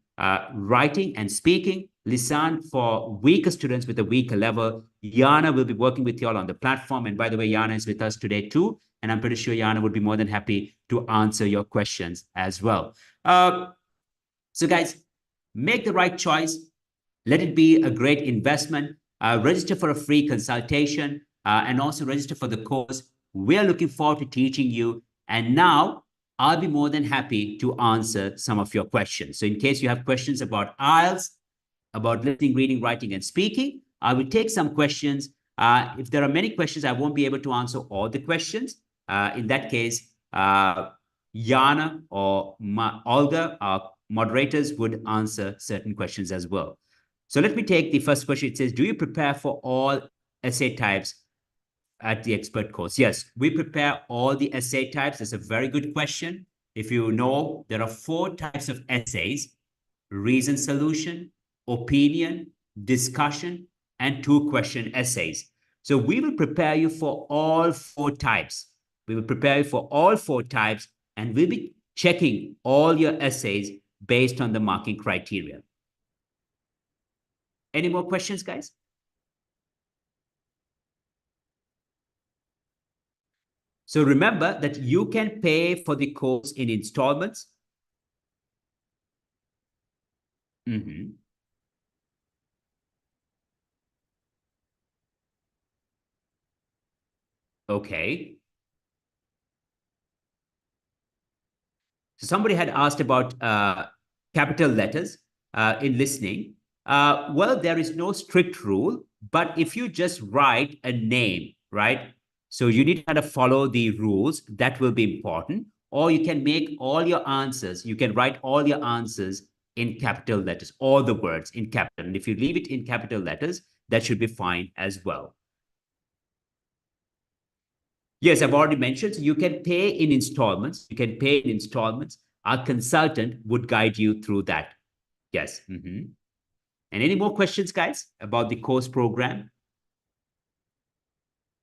writing and speaking. Lisan for weaker students with a weaker level. Yana will be working with you all on the platform. And by the way, Yana is with us today too. And I'm pretty sure Yana would be more than happy to answer your questions as well. So guys, make the right choice. Let it be a great investment. Register for a free consultation and also register for the course. We are looking forward to teaching you. And now I'll be more than happy to answer some of your questions. So in case you have questions about IELTS, about listening, reading, writing, and speaking, I will take some questions. If there are many questions, I won't be able to answer all the questions. In that case, Yana or Olga, our moderators, would answer certain questions as well. So let me take the first question. It says, do you prepare for all essay types at the expert course? Yes, we prepare all the essay types. It's a very good question. If you know, there are 4 types of essays: reason solution, opinion, discussion, and 2-question essays. So we will prepare you for all 4 types. We will prepare you for all 4 types, and we'll be checking all your essays based on the marking criteria. Any more questions, guys? So remember that you can pay for the course in installments. Okay. So somebody had asked about capital letters in listening. Well, there is no strict rule, but if you just write a name, right? So you need to kind of follow the rules. That will be important. Or you can make all your answers. You can write all your answers in capital letters, all the words in capital. And if you leave it in capital letters, that should be fine as well. Yes, I've already mentioned. So you can pay in installments. You can pay in installments. Our consultant would guide you through that. Yes. And any more questions, guys, about the course program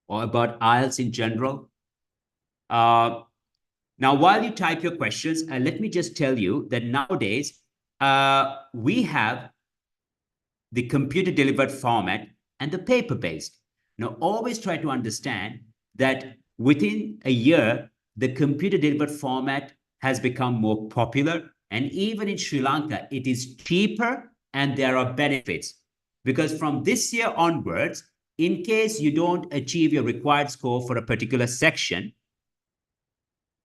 or about IELTS in general? Uh, Now, while you type your questions, let me just tell you that nowadays we have the computer delivered format and the paper based. Now, always try to understand that within a year, the computer delivered format has become more popular. And even in Sri Lanka, it is cheaper and there are benefits. Because from this year onwards, in case you don't achieve your required score for a particular section,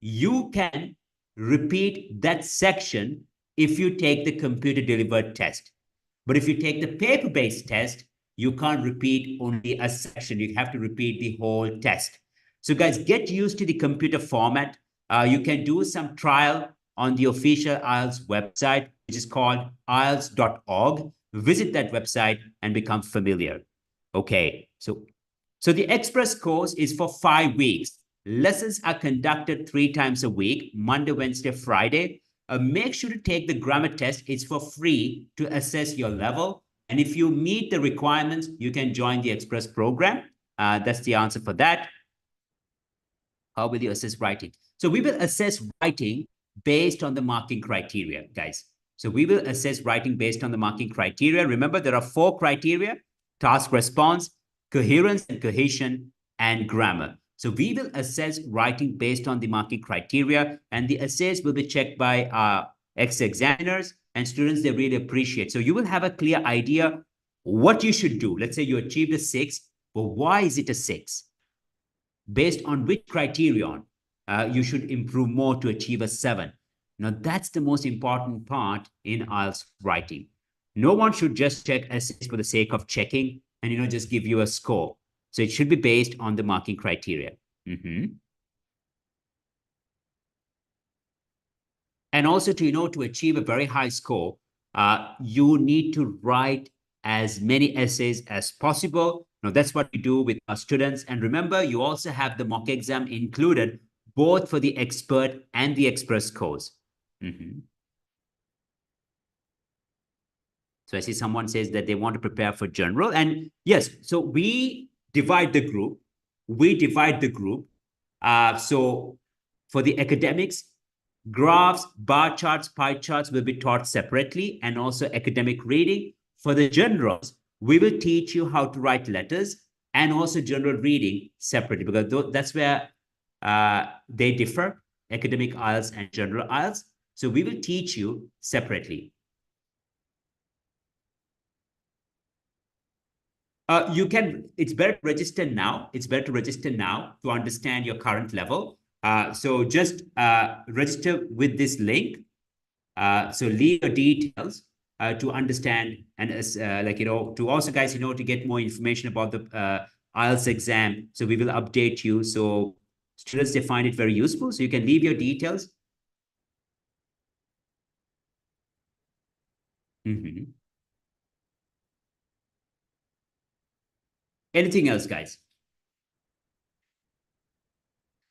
you can repeat that section if you take the computer delivered test. But if you take the paper based test, you can't repeat only a section. You have to repeat the whole test. So, guys, get used to the computer format. You can do some trial on the official IELTS website, which is called IELTS.org. Visit that website and become familiar. Okay, so the express course is for 5 weeks. Lessons are conducted 3 times a week, Monday, Wednesday, Friday. Make sure to take the grammar test. It's for free to assess your level. And if you meet the requirements, you can join the express program. That's the answer for that. How will you assess writing? So we will assess writing based on the marking criteria, guys. So we will assess writing based on the marking criteria. Remember, there are 4 criteria: task response, coherence and cohesion, and grammar. So we will assess writing based on the marking criteria, and the essays will be checked by our ex-examiners and students they really appreciate. So you will have a clear idea what you should do. Let's say you achieved a 6, but why is it a 6? Based on which criterion you should improve more to achieve a 7. Now, that's the most important part in IELTS writing. No one should just check essays for the sake of checking and, just give you a score. So it should be based on the marking criteria. And also to achieve a very high score, you need to write as many essays as possible. Now, that's what we do with our students. And remember, you also have the mock exam included, both for the expert and the express course. So I see someone says that they want to prepare for general. And yes, so we divide the group. So for the academics, graphs, bar charts, pie charts will be taught separately, and also academic reading. For the generals, we will teach you how to write letters and also general reading separately, because that's where they differ, academic IELTS and general IELTS. So we will teach you separately. It's better to register now. It's better to register now to understand your current level. So just register with this link. So leave your details to understand and to also, guys, to get more information about the IELTS exam. So we will update you. So students, they find it very useful. So you can leave your details. Anything else, guys?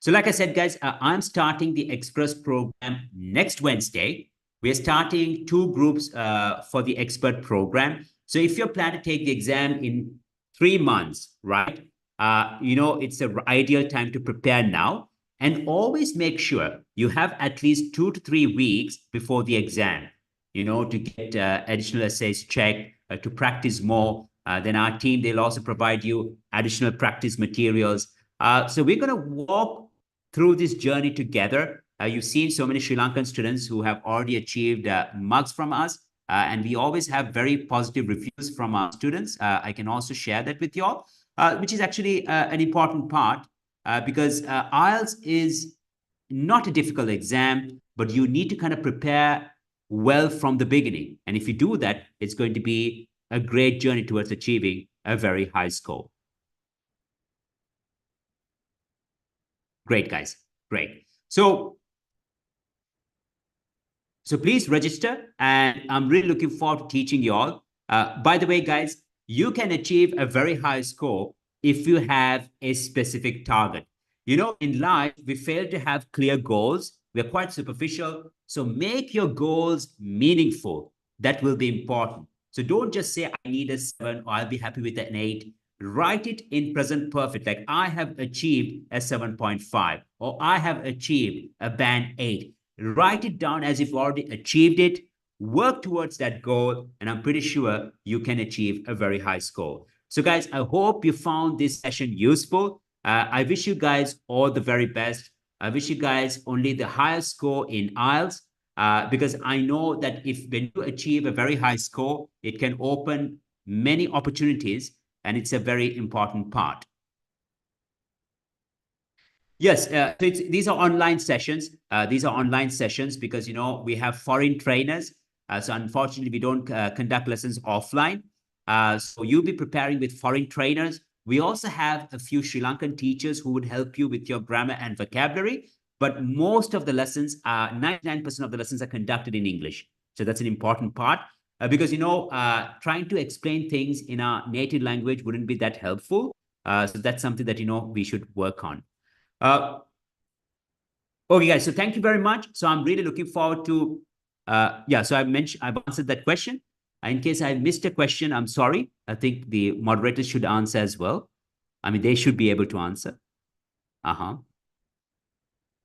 So like I said, guys, I'm starting the Express program next Wednesday. We're starting 2 groups for the expert program. So if you're planning to take the exam in 3 months, right? It's the ideal time to prepare now. And always make sure you have at least 2 to 3 weeks before the exam, to get additional essays checked, to practice more. Then our team, they'll also provide you additional practice materials. So we're going to walk through this journey together. You've seen so many Sri Lankan students who have already achieved marks from us. And we always have very positive reviews from our students. I can also share that with you all, which is actually an important part because IELTS is not a difficult exam, but you need to kind of prepare well from the beginning. And if you do that, it's going to be a great journey towards achieving a very high score. Great, guys. Great. So please register, and I'm really looking forward to teaching you all. By the way, guys, you can achieve a very high score if you have a specific target. You know, in life, we fail to have clear goals. We're quite superficial. So make your goals meaningful. That will be important. So don't just say, I need a 7 or I'll be happy with an 8. Write it in present perfect, like I have achieved a 7.5 or I have achieved a band 8. Write it down as if you already achieved it. Work towards that goal, and I'm pretty sure you can achieve a very high score. So, guys, I hope you found this session useful. I wish you guys all the very best. I wish you guys only the highest score in IELTS, because I know that if when you achieve a very high score, it can open many opportunities, and it's a very important part. Yes, so these are online sessions. These are online sessions because, you know, we have foreign trainers. So unfortunately, we don't conduct lessons offline. So you'll be preparing with foreign trainers. We also have a few Sri Lankan teachers who would help you with your grammar and vocabulary. But most of the lessons, 99% of the lessons are conducted in English. So that's an important part because, you know, trying to explain things in our native language wouldn't be that helpful. So that's something that, you know, we should work on. Okay, guys, so thank you very much. So I'm really looking forward to, yeah, so I've answered that question. In case I missed a question, I'm sorry. I think the moderators should answer as well. I mean, they should be able to answer.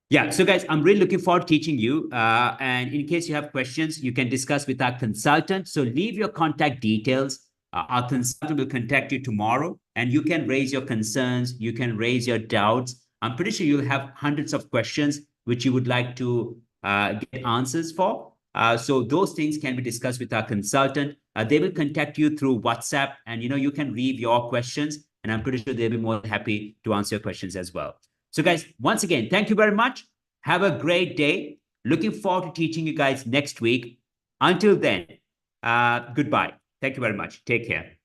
Yeah, so guys, I'm really looking forward to teaching you. And in case you have questions, you can discuss with our consultant. So leave your contact details. Our consultant will contact you tomorrow, and you can raise your concerns. You can raise your doubts. I'm pretty sure you'll have hundreds of questions which you would like to get answers for. So those things can be discussed with our consultant. They will contact you through WhatsApp, and you know you can leave your questions, and I'm pretty sure they'll be more than happy to answer your questions as well. So guys, once again, thank you very much. Have a great day. Looking forward to teaching you guys next week. Until then, goodbye. Thank you very much. Take care.